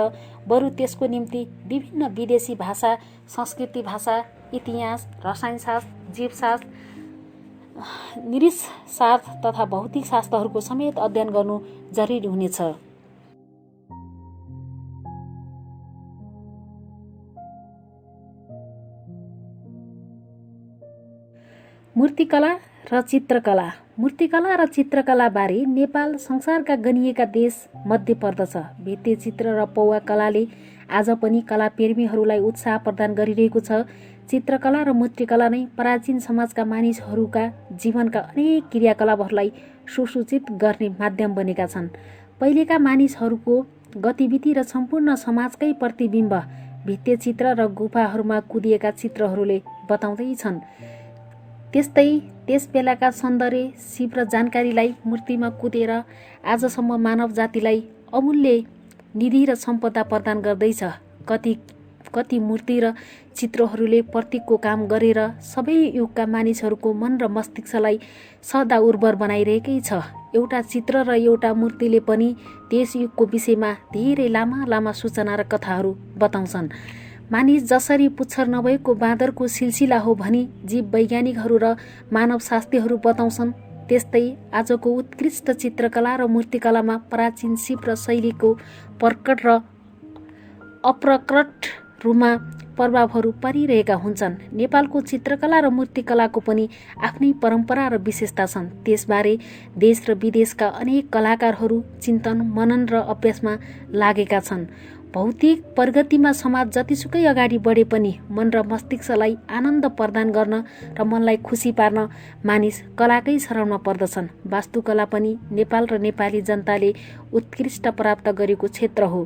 बरु त्यसको निम्ति विभिन्न विदेशी भाषा, संस्कृति भाषा, इतिहास, रसायनशास्त्र, जीवशास्त्र, नृशशास्त्र तथा भौतिक शास्त्रहरूको समेत अध्ययन गर्नु जरुरी हुनेछ। मूर्तिकला र चित्रकला। मूर्तिकला र चित्रकला बारे नेपाल संसारका गनिएका देश मध्ये पर्दछ। भित्ते चित्र र पौवा कलाले आज पनि कलाप्रेमीहरूलाई उत्साह प्रदान गरिरहेको छ। चित्रकला र मूर्तिकला नै प्राचीन समाजका मानिसहरूका जीवनका अनेक क्रियाकलापहरूलाई सुसूचित गर्ने माध्यम बनेका छन्। पहिलेका मानिसहरूको गतिविधि र सम्पूर्ण समाजकै प्रतिबिम्ब भित्ते चित्र र गुफाहरूमा कुदिएका चित्रहरूले बताउँदैछन्। त्यस्तै त्यस बेलाका सौन्दर्य, शिव र जानकारीलाई मूर्तिमा कुदेर आजसम्म मानव जातिलाई अमूल्य निधि र सम्पदा प्रदान गर्दैछ। कति मूर्ति र चित्रहरूले प्रतीकको काम गरेर सबै युगका मानिसहरूको मन र मस्तिष्कलाई सदा उर्वर बनाइरहेकै छ। एउटा चित्र र एउटा मूर्तिले पनि त्यस युगको विषयमा धेरै लामा सूचना र कथाहरू बताउँछन्। मानिस जसरी पुच्छर नभएको बाँदरको सिलसिला हो भनी जीव वैज्ञानिकहरू र मानवशास्त्रीहरू बताउँछन्, त्यस्तै आजको उत्कृष्ट चित्रकला र मूर्तिकलामा प्राचीन शिव र शैलीको प्रकट र अप्रकट रूपमा प्रभावहरू परिरहेका हुन्छन्। नेपालको चित्रकला र मूर्तिकलाको पनि आफ्नै परम्परा र विशेषता छन्। त्यसबारे देश र विदेशका अनेक कलाकारहरू चिन्तन, मनन र अभ्यासमा लागेका छन्। भौतिक प्रगतिमा समाज जतिसुकै अगाडि बढे पनि मन र मस्तिष्कलाई आनन्द प्रदान गर्न र मनलाई खुसी पार्न मानिस कलाकै शरणमा पर्दछन्। वास्तुकला पनि नेपाल र नेपाली जनताले उत्कृष्ट प्राप्त गरेको क्षेत्र हो।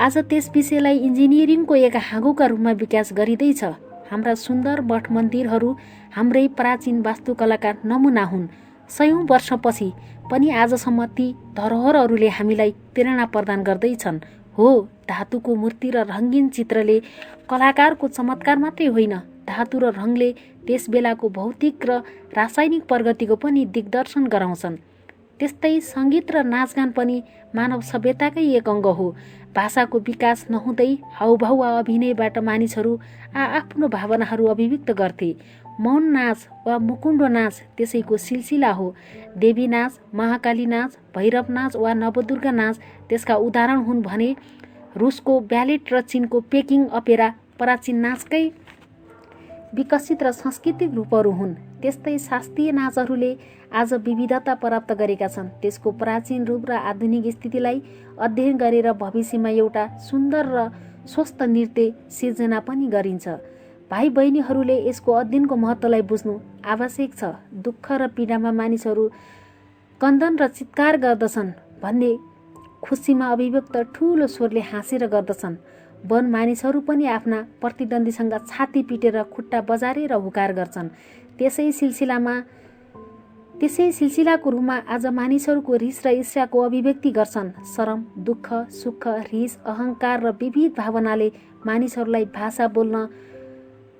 आज त्यस विषयलाई इन्जिनियरिङको एक हाँगोका रूपमा विकास गरिँदैछ। हाम्रा सुन्दर मठ मन्दिरहरू हाम्रै प्राचीन वास्तुकलाका नमुना हुन्। 100औं वर्षपछि पनि आजसम्म ती धरोहरहरूले हामीलाई प्रेरणा प्रदान गर्दैछन्। हो, धातुको मूर्ति र रङ्गीन चित्रले कलाकारको चमत्कार मात्रै होइन, धातु र रङले त्यस बेलाको भौतिक र रासायनिक प्रगतिको पनि दिग्दर्शन गराउँछन्। त्यस्तै सङ्गीत र नाचगान पनि मानव सभ्यताकै एक अङ्ग हो। भाषाको विकास नहुँदै हाउभाउ वा अभिनयबाट मानिसहरू आफ्नो भावनाहरू अभिव्यक्त गर्थे। मौन नाच वा मुकुण्डो नाच त्यसैको सिलसिला हो। देवी नाच, महाकाली नाच, भैरव नाच वा नवदुर्गा नाच त्यसका उदाहरण हुन् भने रुसको ब्यालेट र चीनको पेकिङ अपेरा प्राचीन नाचकै विकसित र सांस्कृतिक रूपहरू हुन्। त्यस्तै शास्त्रीय नाचहरूले आज विविधता प्राप्त गरेका छन्। त्यसको प्राचीन रूप र आधुनिक स्थितिलाई अध्ययन गरेर भविष्यमा एउटा सुन्दर र स्वस्थ नृत्य सिर्जना पनि गरिन्छ। भाइ बहिनीहरूले यसको अध्ययनको महत्त्वलाई बुझ्नु आवश्यक छ। दुःख र पीडामा मानिसहरू कन्दन र चित्कार गर्दछन् भन्ने खुसीमा अभिव्यक्त ठुलो स्वरले हाँसेर गर्दछन्। वन मानिसहरू पनि आफ्ना प्रतिद्वन्दीसँग छाती पिटेर खुट्टा बजारेर हुकार गर्छन्। त्यसै सिलसिलाको रूपमा आज मानिसहरूको रिस र ईर्ष्याको अभिव्यक्ति गर्छन्। शरम, दुःख, सुख, रिस, अहङ्कार र विविध भावनाले मानिसहरूलाई भाषा बोल्न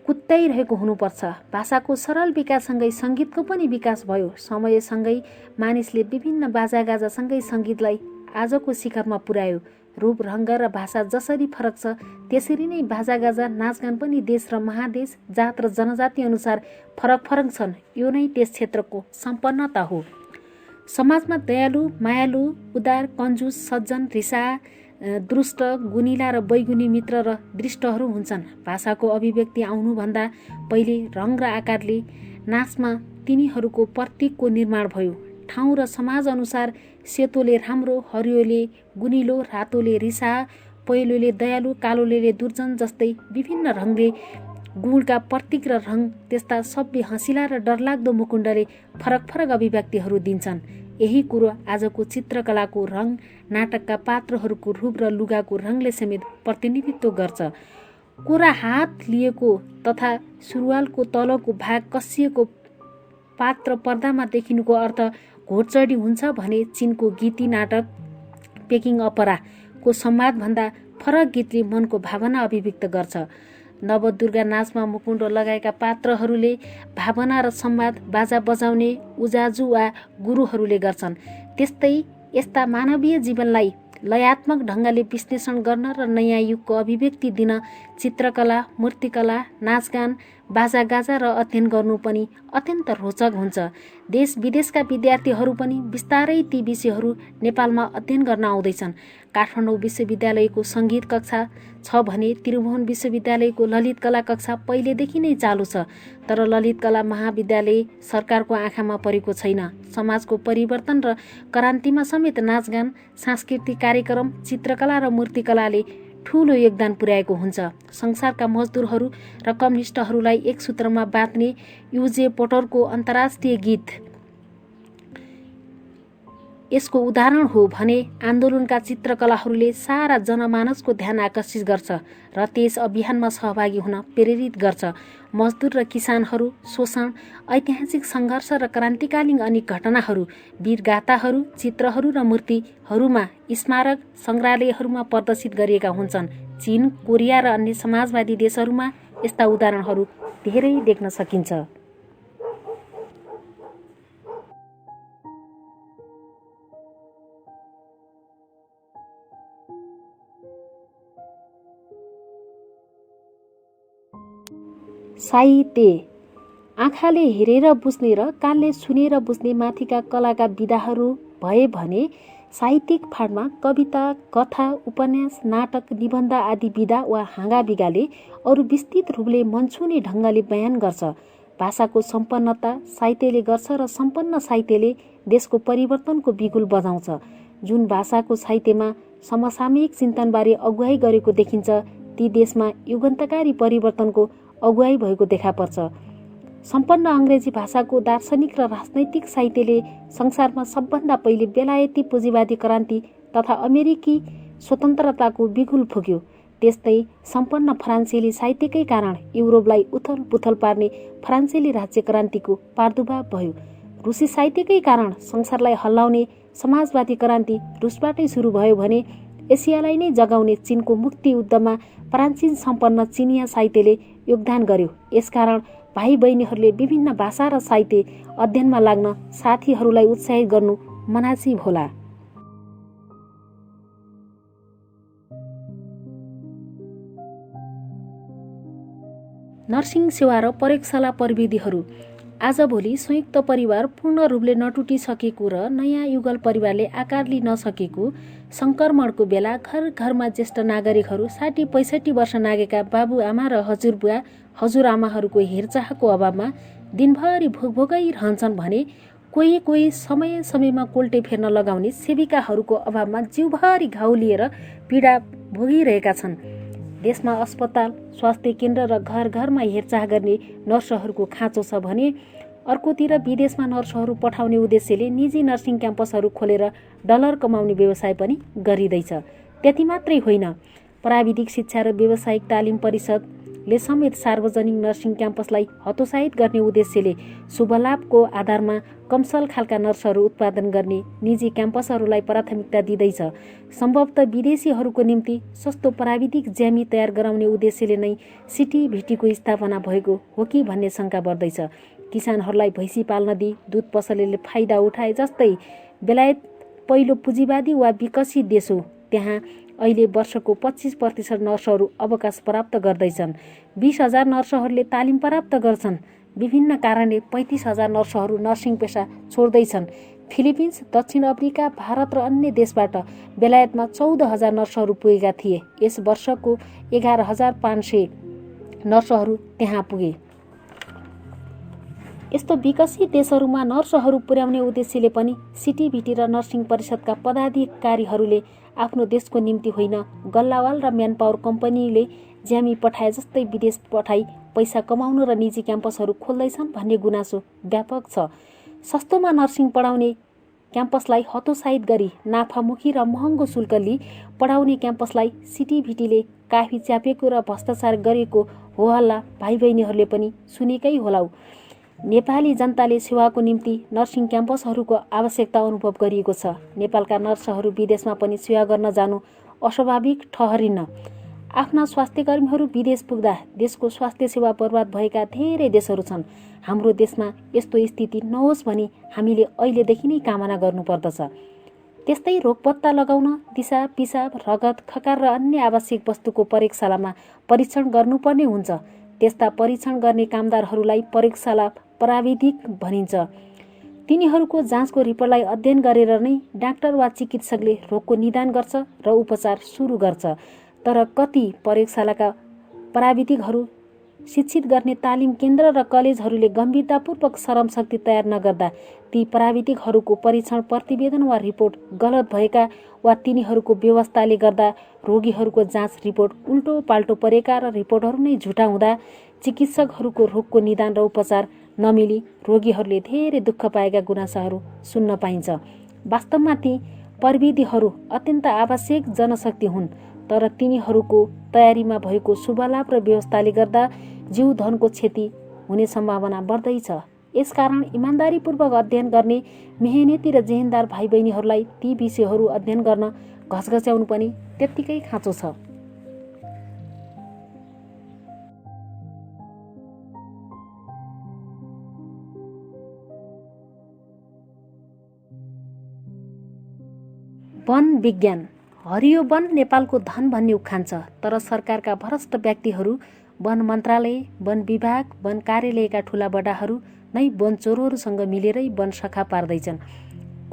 कुत्ताइरहेको हुनुपर्छ। भाषाको सरल विकाससँगै सङ्गीतको पनि विकास भयो। समयसँगै मानिसले विभिन्न बाजागाजासँगै सङ्गीतलाई आजको शिखरमा पुर्यायो। रूप, रङ्ग र भाषा जसरी फरक छ त्यसरी नै बाजागाजा, नाचगान पनि देश र महादेश, जात र जनजाति अनुसार फरक फरक छन्। यो नै त्यस क्षेत्रको सम्पन्नता हो। समाजमा दयालु, मायालु, उदार, कन्जुस, सज्जन, रिसा, दुष्ट, गुनिला र बैगुनी मित्र र दृष्टहरू हुन्छन्। भाषाको अभिव्यक्ति आउनुभन्दा पहिले रङ र आकारले नाचमा तिनीहरूको प्रतीकको निर्माण भयो। ठाउँ र समाज अनुसार सेतोले राम्रो, हरियोले गुनिलो, रातोले रिसा, पहेँलोले दयालु, कालोले दुर्जन जस्तै विभिन्न रङले गुणका प्रतीक र रङ त्यस्ता सभ्य, हँसिला र डरलाग्दो मुकुण्डले फरक फरक अभिव्यक्तिहरू दिन्छन्। यही कुरो आजको चित्रकलाको रङ, नाटकका पात्रहरूको रूप र लुगाको रङले समेत प्रतिनिधित्व गर्छ। कोरा हात लिएको तथा सुरुवालको तलको भाग कसिएको पात्र पर्दामा देखिनुको अर्थ घोडचढी हुन्छ भने चीनको गीती नाटक पेकिङ अपराको संवादभन्दा फरक गीतले मनको भावना अभिव्यक्त गर्छ। नवदुर्गा नाचमा मुकुण्ड लगाएका पात्रहरूले भावना र संवाद बाजा बजाउने उजाजु वा गुरुहरूले गर्छन्। त्यस्तै यस्ता मानवीय जीवनलाई लयात्मक ढङ्गले विश्लेषण गर्न र नयाँ युगको अभिव्यक्ति दिन चित्रकला, मूर्तिकला, नाचगान, बाजागाजा र अध्ययन गर्नु पनि अत्यन्त रोचक हुन्छ। देश विदेशका विद्यार्थीहरू पनि बिस्तारै ती विषयहरू नेपालमा अध्ययन गर्न आउँदैछन्। काठमाडौँ विश्वविद्यालयको सङ्गीत कक्षा छ भने त्रिभुवन विश्वविद्यालयको ललित कला कक्षा पहिलेदेखि नै चालु छ। तर ललित कला महाविद्यालय सरकारको आँखामा परेको छैन। समाजको परिवर्तन र क्रान्तिमा समेत नाचगान, सांस्कृतिक कार्यक्रम, चित्रकला र मूर्तिकलाले ठुलो योगदान पुर्याएको हुन्छ। संसारका मजदुरहरू र कम्युनिस्टहरूलाई एक सूत्रमा बाँध्ने युजे पोटरको अन्तर्राष्ट्रिय गीत यसको उदाहरण हो भने आन्दोलनका चित्रकलाहरूले सारा जनमानसको ध्यान आकर्षित गर्छ र त्यस अभियानमा सहभागी हुन प्रेरित गर्छ। मजदुर र किसानहरू, शोषण, ऐतिहासिक सङ्घर्ष र क्रान्तिकालीन अनेक घटनाहरू, वीरगाथाहरू, चित्रहरू र मूर्तिहरूमा स्मारक सङ्ग्रहालयहरूमा प्रदर्शित गरिएका हुन्छन्। चीन, कोरिया र अन्य समाजवादी देशहरूमा यस्ता उदाहरणहरू धेरै देख्न सकिन्छ। साहित्य आँखाले हेरेर बुझ्ने र कानले सुनेर बुझ्ने माथिका कलाका विधाहरू भए भने साहित्यिक फाँडमा कविता, कथा, उपन्यास, नाटक, निबन्ध आदि विधा वा हाँगाबिगाले अरू विस्तृत रूपले मनछुने ढङ्गले बयान गर्छ। भाषाको सम्पन्नता साहित्यले गर्छ र सम्पन्न साहित्यले देशको परिवर्तनको बिगुल बजाउँछ। जुन भाषाको साहित्यमा समसामयिक चिन्तनबारे अगुवाई गरेको देखिन्छ ती देशमा युगान्तकारी परिवर्तनको अगुवाई भएको देखा पर्छ। सम्पन्न अङ्ग्रेजी भाषाको दार्शनिक र राजनैतिक साहित्यले संसारमा सबभन्दा पहिले बेलायती पुँजीवादी क्रान्ति तथा अमेरिकी स्वतन्त्रताको बिगुल फुक्यो। त्यस्तै सम्पन्न फ्रान्सेली साहित्यकै कारण युरोपलाई उथल पुथल पार्ने फ्रान्सेली राज्य क्रान्तिको प्रादुर्भाव भयो। रुसी साहित्यकै कारण संसारलाई हल्लाउने समाजवादी क्रान्ति रुसबाटै सुरु भयो भने एसियालाई नै जगाउने चीनको मुक्ति युद्धमा प्राचीन सम्पन्न चिनिया साहित्यले योगदान गर्यो। यसकारण भाइ बहिनीहरूले विभिन्न भाषा र साहित्य अध्ययनमा लाग्न साथीहरूलाई उत्साहित गर्नु मनासिब होला। नर्सिङ सेवा र प्रयोगशाला प्रविधिहरू। आजभोलि संयुक्त परिवार पूर्ण रूपले नटुटिसकेको र नयाँ युगल परिवारले आकार लिन नसकेको सङ्क्रमणको बेला घर घरमा ज्येष्ठ नागरिकहरू 60-65 वर्ष नागेका बाबुआमा र हजुरबुवा हजुरआमाहरूको हेरचाहको अभावमा दिनभरि भोकभोकै रहन्छन् भने कोही कोही समय समयमा कोल्टे फेर्न लगाउने सेविकाहरूको अभावमा जिउभरि घाउ लिएर पीडा भोगिरहेका छन्। देशमा अस्पताल, स्वास्थ्य केन्द्र र घर घरमा हेरचाह गर्ने नर्सहरूको खाँचो छ भने अर्कोतिर विदेशमा नर्सहरू पठाउने उद्देश्यले निजी नर्सिङ क्याम्पसहरू खोलेर डलर कमाउने व्यवसाय पनि गरिँदैछ। त्यति मात्रै होइन, प्राविधिक शिक्षा र व्यावसायिक तालिम परिषदले समेत सार्वजनिक नर्सिङ क्याम्पसलाई हतोत्साहित गर्ने उद्देश्यले शुभलाभको आधारमा कमसल खालका नर्सहरू उत्पादन गर्ने निजी क्याम्पसहरूलाई प्राथमिकता दिँदैछ। सम्भवतः विदेशीहरूको निम्ति सस्तो प्राविधिक ज्यामी तयार गराउने उद्देश्यले नै सिटिभिटीको स्थापना भएको हो कि भन्ने शङ्का बढ्दैछ। किसानहरूलाई भैँसी पाल्न दिई दुध पसलेले फाइदा उठाए जस्तै बेलायत पहिलो पुँजीवादी वा विकसित देश हो। त्यहाँ अहिले वर्षको 25% नर्सहरू अवकाश प्राप्त गर्दैछन्। 20,000 नर्सहरूले तालिम प्राप्त गर्छन्। विभिन्न कारणले 35,000 नर्सहरू नर्सिङ पेसा छोड्दैछन्। फिलिपिन्स, दक्षिण अफ्रिका, भारत र अन्य देशबाट बेलायतमा 14,000 नर्सहरू पुगेका थिए। यस वर्षको 11,500 नर्सहरू त्यहाँ पुगे। यस्तो विकसित देशहरूमा नर्सहरू पुर्याउने उद्देश्यले पनि सिटिभिटी र नर्सिङ परिषदका पदाधिकारीहरूले आफ्नो देशको निम्ति होइन, गल्लावाल र म्यानपावर कम्पनीले ज्यामी पठाए जस्तै विदेश पठाई पैसा कमाउनु र निजी क्याम्पसहरू खोल्दैछन् भन्ने गुनासो व्यापक छ। सस्तोमा नर्सिङ पढाउने क्याम्पसलाई हतोत्साहित गरी नाफामुखी र महँगो शुल्क लिई पढाउने क्याम्पसलाई सिटिभिटीले काफी च्यापेको र भ्रष्टाचार गरेको होहल्ला भाइ बहिनीहरूले पनि सुनेकै होलाउ। नेपाली जनताले सेवाको निम्ति नर्सिङ क्याम्पसहरूको आवश्यकता अनुभव गरिएको छ। नेपालका नर्सहरू विदेशमा पनि सेवा गर्न जानु अस्वाभाविक ठहरिन्न। आफ्ना स्वास्थ्यकर्मीहरू विदेश पुग्दा देशको स्वास्थ्य सेवा बर्बाद भएका धेरै देशहरू छन्। हाम्रो देशमा यस्तो स्थिति नहोस् भनी हामीले अहिलेदेखि नै कामना गर्नुपर्दछ। त्यस्तै रोग पत्ता लगाउन दिशा, पिसाब, रगत, खकार र अन्य आवश्यक वस्तुको प्रयोगशालामा परीक्षण गर्नुपर्ने हुन्छ। त्यस्ता परीक्षण गर्ने कामदारहरूलाई प्रयोगशाला प्राविधिक भनिन्छ। तिनीहरूको जाँचको रिपोर्टलाई अध्ययन गरेर नै डाक्टर वा चिकित्सकले रोगको निदान गर्छ र उपचार सुरु गर्छ। तर कति प्रयोगशालाका प्राविधिकहरू शिक्षित गर्ने तालिम केन्द्र र कलेजहरूले गम्भीरतापूर्वक श्रमशक्ति तयार नगर्दा ती प्राविधिकहरूको परीक्षण प्रतिवेदन वा रिपोर्ट गलत भएका वा तिनीहरूको व्यवस्थाले गर्दा रोगीहरूको जाँच रिपोर्ट उल्टो पाल्टो परेका र रिपोर्टहरू नै झुटा हुँदा चिकित्सकहरूको रोगको निदान र उपचार नमिली रोगीहरूले धेरै दुःख पाएका गुनासाहरू सुन्न पाइन्छ। वास्तवमा ती प्रविधिहरू अत्यन्त आवश्यक जनशक्ति हुन्, तर तिनीहरूको तयारीमा भएको शुभलाभ र व्यवस्थाले गर्दा जीव धनको क्षति हुने सम्भावना बढ्दैछ। यसकारण इमान्दारीपूर्वक अध्ययन गर्ने मेहनती र जेहेन्दार भाइ बहिनीहरूलाई ती विषयहरू अध्ययन गर्न घचघच्याउनु पनि त्यत्तिकै खाँचो छ। वन विज्ञान। हरियो वन नेपालको धन भन्ने उखान छ, तर सरकारका भ्रष्ट व्यक्तिहरू, वन मन्त्रालय, वन विभाग, वन कार्यालयका ठुला बडाहरू नै वन चोरहरूसँग मिलेरै वन सखा पार्दैछन्।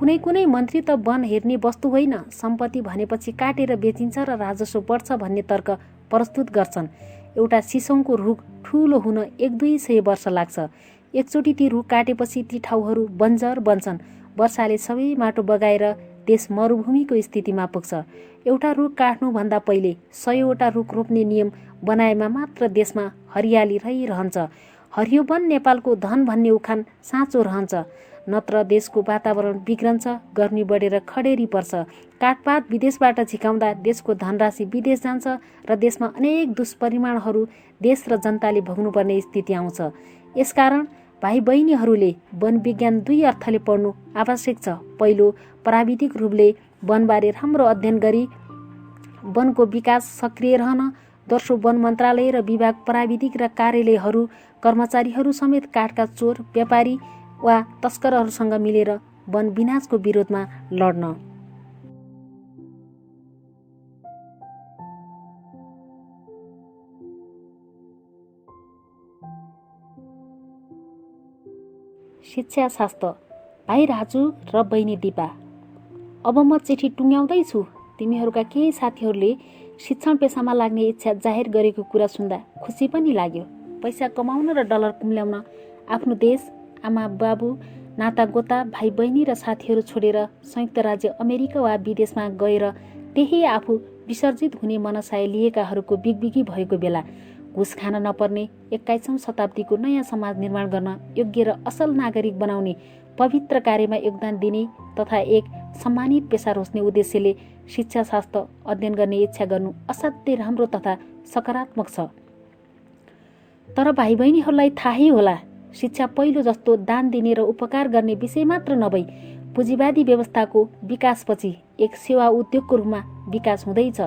कुनै कुनै मन्त्री त वन हेर्ने वस्तु होइन, सम्पत्ति भनेपछि काटेर बेचिन्छ र राजस्व बढ्छ भन्ने तर्क प्रस्तुत गर्छन्। एउटा सिसौको रुख ठुलो हुन 100-200 वर्ष लाग्छ। एकचोटि ती रुख काटेपछि ती ठाउँहरू बन्जर बन्छन्। वर्षाले सबै माटो बगाएर देश मरुभूमिको स्थितिमा पुग्छ। एउटा रुख काट्नुभन्दा पहिले 100वटा रुख रोप्ने नियम बनाएमा मात्र देशमा हरियाली रहिरहन्छ। हरियो वन नेपालको धन भन्ने उखान साँचो रहन्छ। नत्र देशको वातावरण बिग्रन्छ, गर्मी बढेर खडेरी पर्छ। काठपात विदेशबाट झिकाउँदा देशको धनराशि विदेश जान्छ र देशमा अनेक दुष्परिमाणहरू देश र जनताले भोग्नुपर्ने स्थिति आउँछ। यसकारण भाइ बहिनीहरूले वन विज्ञान 2 अर्थले पढ्नु आवश्यक छ। पहिलो, प्राविधिक रूपले वनबारे राम्रो अध्ययन गरी वनको विकास सक्रिय रहन। दोस्रो, वन मन्त्रालय र विभाग, प्राविधिक र कार्यालयहरू, कर्मचारीहरू समेत काठका चोर, व्यापारी वा तस्करहरूसँग मिलेर वन विनाशको विरोधमा लड्न। शिक्षाशास्त्र। भाइ राजु र बहिनी दिपा, अब म चिठी टुङ्ग्याउँदैछु। तिमीहरूका केही साथीहरूले शिक्षण पेसामा लाग्ने इच्छा जाहेर गरेको कुरा सुन्दा खुसी पनि लाग्यो। पैसा कमाउन र डलर कुम्ल्याउन आफ्नो देश, आमा बाबु, नाता गोता, भाइ बहिनी र साथीहरू छोडेर संयुक्त राज्य अमेरिका वा विदेशमा गएर त्यही आफू विसर्जित हुने मनसाय लिएकाहरूको बिगबिगी भएको बेला घुस खान नपर्ने 21औं शताब्दीको नयाँ समाज निर्माण गर्न योग्य र असल नागरिक बनाउने पवित्र कार्यमा योगदान दिने तथा एक सम्मानित पेसा रोज्ने उद्देश्यले शिक्षाशास्त्र अध्ययन गर्ने इच्छा गर्नु असाध्यै राम्रो तथा सकारात्मक छ। तर भाइ बहिनीहरूलाई थाहै होला, शिक्षा पहिलो जस्तो दान दिने र उपकार गर्ने विषय मात्र नभई पुँजीवादी व्यवस्थाको विकासपछि एक सेवा उद्योगको रूपमा विकास हुँदैछ।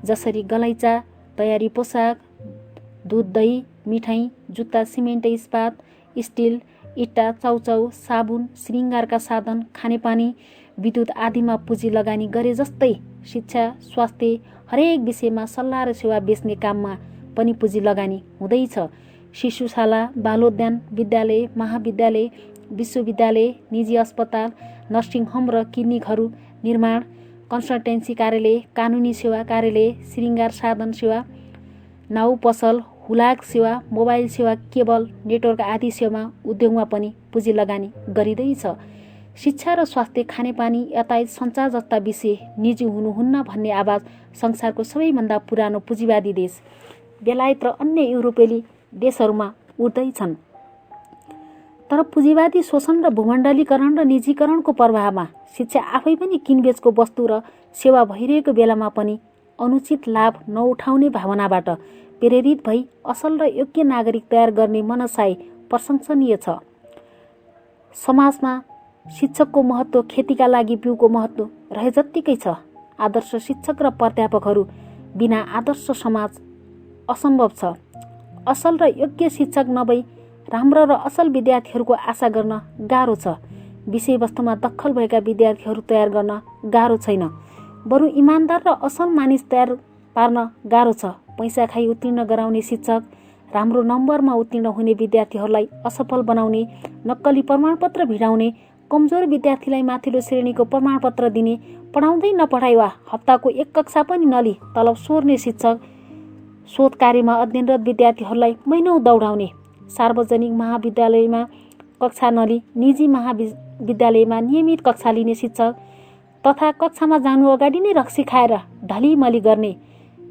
जसरी गलैँचा, तयारी पोसाक, दुध, दही, मिठाई, जुत्ता, सिमेन्ट, इस्पात, स्टिल, इट्टा, चाउचाउ, साबुन, श्रृङ्गारका साधन, खानेपानी, विद्युत आदिमा पुँजी लगानी गरे जस्तै शिक्षा, स्वास्थ्य, हरेक विषयमा सल्लाह र सेवा बेच्ने काममा पनि पुँजी लगानी हुँदैछ। शिशुशाला, बालोद्यान, विद्यालय, महाविद्यालय, विश्वविद्यालय, निजी अस्पताल, नर्सिङ होम र क्लिनिकहरू निर्माण, कन्सल्टेन्सी कार्यालय, कानुनी सेवा कार्यालय, श्रृङ्गार साधन सेवा, नाउ पसल, हुलाक सेवा, मोबाइल सेवा, केबल नेटवर्क आदि सेवामा, उद्योगमा पनि पुँजी लगानी गरिँदैछ। शिक्षा र स्वास्थ्य, खानेपानी, यातायात, सञ्चार जस्ता विषय निजी हुनुहुन्न भन्ने आवाज संसारको सबैभन्दा पुरानो पुँजीवादी देश बेलायत र अन्य युरोपेली देशहरूमा उठ्दैछन्। तर पुँजीवादी शोषण र भूमण्डलीकरण र निजीकरणको प्रभावमा शिक्षा आफै पनि किनबेचको वस्तु र सेवा भइरहेको बेलामा पनि अनुचित लाभ नउठाउने भावनाबाट प्रेरित भई असल र योग्य नागरिक तयार गर्ने मनसाय प्रशंसनीय छ। समाजमा शिक्षकको महत्त्व खेतीका लागि बिउको महत्त्व रहे जत्तिकै छ। आदर्श शिक्षक र प्राध्यापकहरू बिना आदर्श समाज असम्भव छ। असल र योग्य शिक्षक नभई राम्रो र असल विद्यार्थीहरूको आशा गर्न गाह्रो छ। विषयवस्तुमा दखल भएका विद्यार्थीहरू तयार गर्न गाह्रो छैन, बरु इमान्दार र असल मानिस तयार पार्न गाह्रो छ। पैसा खाई उत्तीर्ण गराउने शिक्षक, राम्रो नम्बरमा उत्तीर्ण हुने विद्यार्थीहरूलाई असफल बनाउने, नक्कली प्रमाणपत्र भिडाउने, कमजोर विद्यार्थीलाई माथिल्लो श्रेणीको प्रमाणपत्र दिने, पढाउँदै नपढाइ वा हप्ताको 1 कक्षा पनि नलिई तलब सोर्ने शिक्षक, शोध कार्यमा अध्ययनरत विद्यार्थीहरूलाई महिनौँ दौडाउने, सार्वजनिक महाविद्यालयमा कक्षा नलिई निजी महाविद्यालयमा नियमित कक्षा लिने शिक्षक तथा कक्षामा जानु अगाडि नै रक्सी खाएर ढलिमली गर्ने,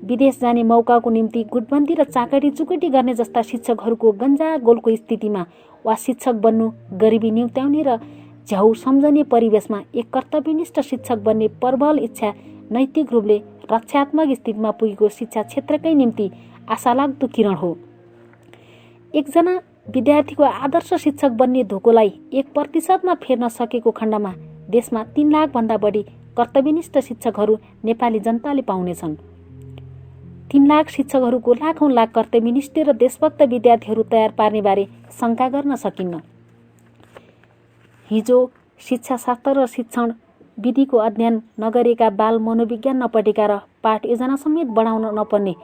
विदेश जाने मौकाको निम्ति गुटबन्दी र चाकरी चुकटी गर्ने जस्ता शिक्षकहरूको गन्जागोलको स्थितिमा वा शिक्षक बन्नु गरिबी निम्त्याउने र झ्याउ सम्झने परिवेशमा एक कर्तव्यनिष्ठ शिक्षक बन्ने प्रबल इच्छा नैतिक रूपले रक्षात्मक स्थितिमा पुगेको शिक्षा क्षेत्रकै निम्ति आशालाग्दो किरण हो। एकजना विद्यार्थीको आदर्श शिक्षक बन्ने धोकोलाई 1% फेर्न सकेको खण्डमा देशमा 3 लाख भन्दा बढी कर्तव्यनिष्ठ शिक्षकहरू नेपाली जनताले पाउनेछन्। 3 लाख शिक्षकहरूको लाखौं लाख कर्तव्यनिष्ठ र देशभक्त विद्यार्थीहरू तयार पार्ने बारे शङ्का गर्न सकिन्न। हिजो शिक्षाशास्त्र र शिक्षण विधिको अध्ययन नगरेका, बाल मनोविज्ञान नपढेका र पाठ योजना समेत बनाउन नपर्ने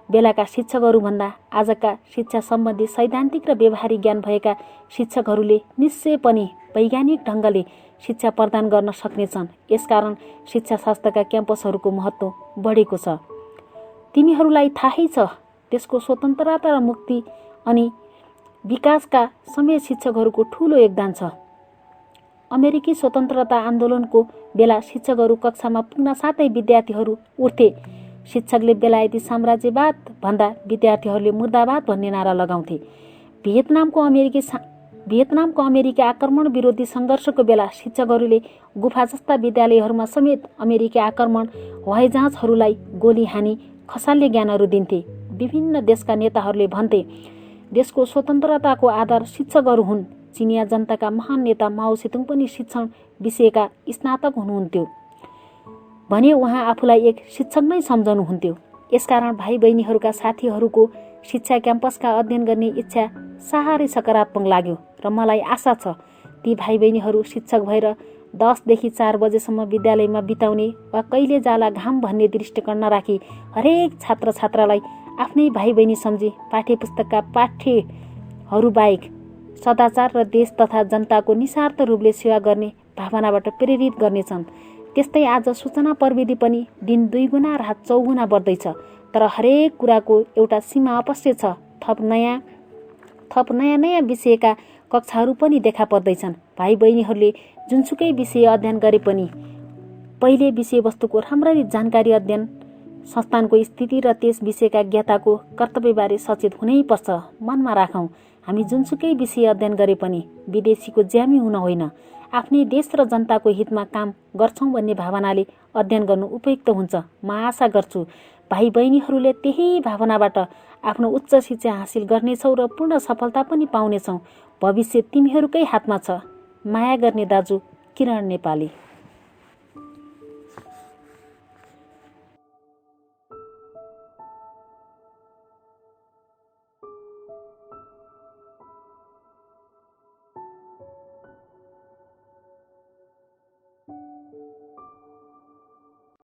बेलाका शिक्षकहरूभन्दा आजका शिक्षा सम्बन्धी सैद्धान्तिक र व्यवहारिक ज्ञान भएका शिक्षकहरूले निश्चय पनि वैज्ञानिक ढङ्गले शिक्षा प्रदान गर्न सक्नेछन्। यसकारण शिक्षा शास्त्रका क्याम्पसहरूको महत्त्व बढेको छ। तिमीहरूलाई थाहै छ देशको स्वतन्त्रता र मुक्ति अनि विकासका समय शिक्षकहरूको ठूलो योगदान छ। अमेरिकी स्वतन्त्रता आन्दोलनको बेला शिक्षकहरू कक्षामा पुग्न साथै विद्यार्थीहरू उठ्थे। शिक्षकले बेलायती साम्राज्यवाद भन्दा विद्यार्थीहरूले मुर्दाबाद भन्ने नारा लगाउँथे। भियतनामको अमेरिकी आक्रमण विरोधी सङ्घर्षको बेला शिक्षकहरूले गुफा जस्ता विद्यालयहरूमा समेत अमेरिकी आक्रमण हवाईजहाजहरूलाई गोली हानी खसाल्ने ज्ञानहरू दिन्थे। विभिन्न देशका नेताहरूले भन्थे देशको स्वतन्त्रताको आधार शिक्षकहरू हुन्। चिनिया जनताका महान नेता माओ सेतुङ पनि शिक्षण विषयका स्नातक हुनुहुन्थ्यो भने उहाँ आफूलाई एक शिक्षक नै सम्झनुहुन्थ्यो। यसकारण भाइ बहिनीहरूका साथीहरूको शिक्षा क्याम्पसका अध्ययन गर्ने इच्छा साह्रै सकारात्मक लाग्यो र मलाई आशा छ ती भाइ बहिनीहरू शिक्षक भएर 10 देखि 4 बजेसम्म विद्यालयमा बिताउने वा कहिले जाला घाम भन्ने दृष्टिकोण नराखी हरेक छात्र छात्रालाई आफ्नै भाइ बहिनी सम्झी पाठ्यपुस्तकका पाठ्यहरू बाहेक सदाचार र देश तथा जनताको निस्वार्थ रूपले सेवा गर्ने भावनाबाट प्रेरित गर्नेछन्। त्यस्तै आज सूचना प्रविधि पनि दिन 2 गुणा रात 4 गुणा बढ्दैछ, तर हरेक कुराको एउटा सीमा अवश्य छ। थप नयाँ नयाँ विषयका कक्षाहरू पनि देखा पर्दैछन्। भाइ बहिनीहरूले जुनसुकै विषय अध्ययन गरे पनि पहिले विषयवस्तुको राम्ररी जानकारी, अध्ययन संस्थानको स्थिति र त्यस विषयका ज्ञाताको कर्तव्यबारे सचेत हुनै पर्छ। मनमा राखौँ, हामी जुनसुकै विषय अध्ययन गरे पनि विदेशीको ज्यामी हुन होइन, आफ्नै देश र जनताको हितमा काम गर्छौँ भन्ने भावनाले अध्ययन गर्नु उपयुक्त हुन्छ। म आशा गर्छु भाइ बहिनीहरूले त्यही भावनाबाट आफ्नो उच्च शिक्षा हासिल गर्नेछौ र पूर्ण सफलता पनि पाउनेछौ। भविष्य तिमीहरूकै हातमा छ। माया गर्ने दाजु, किरण नेपाली।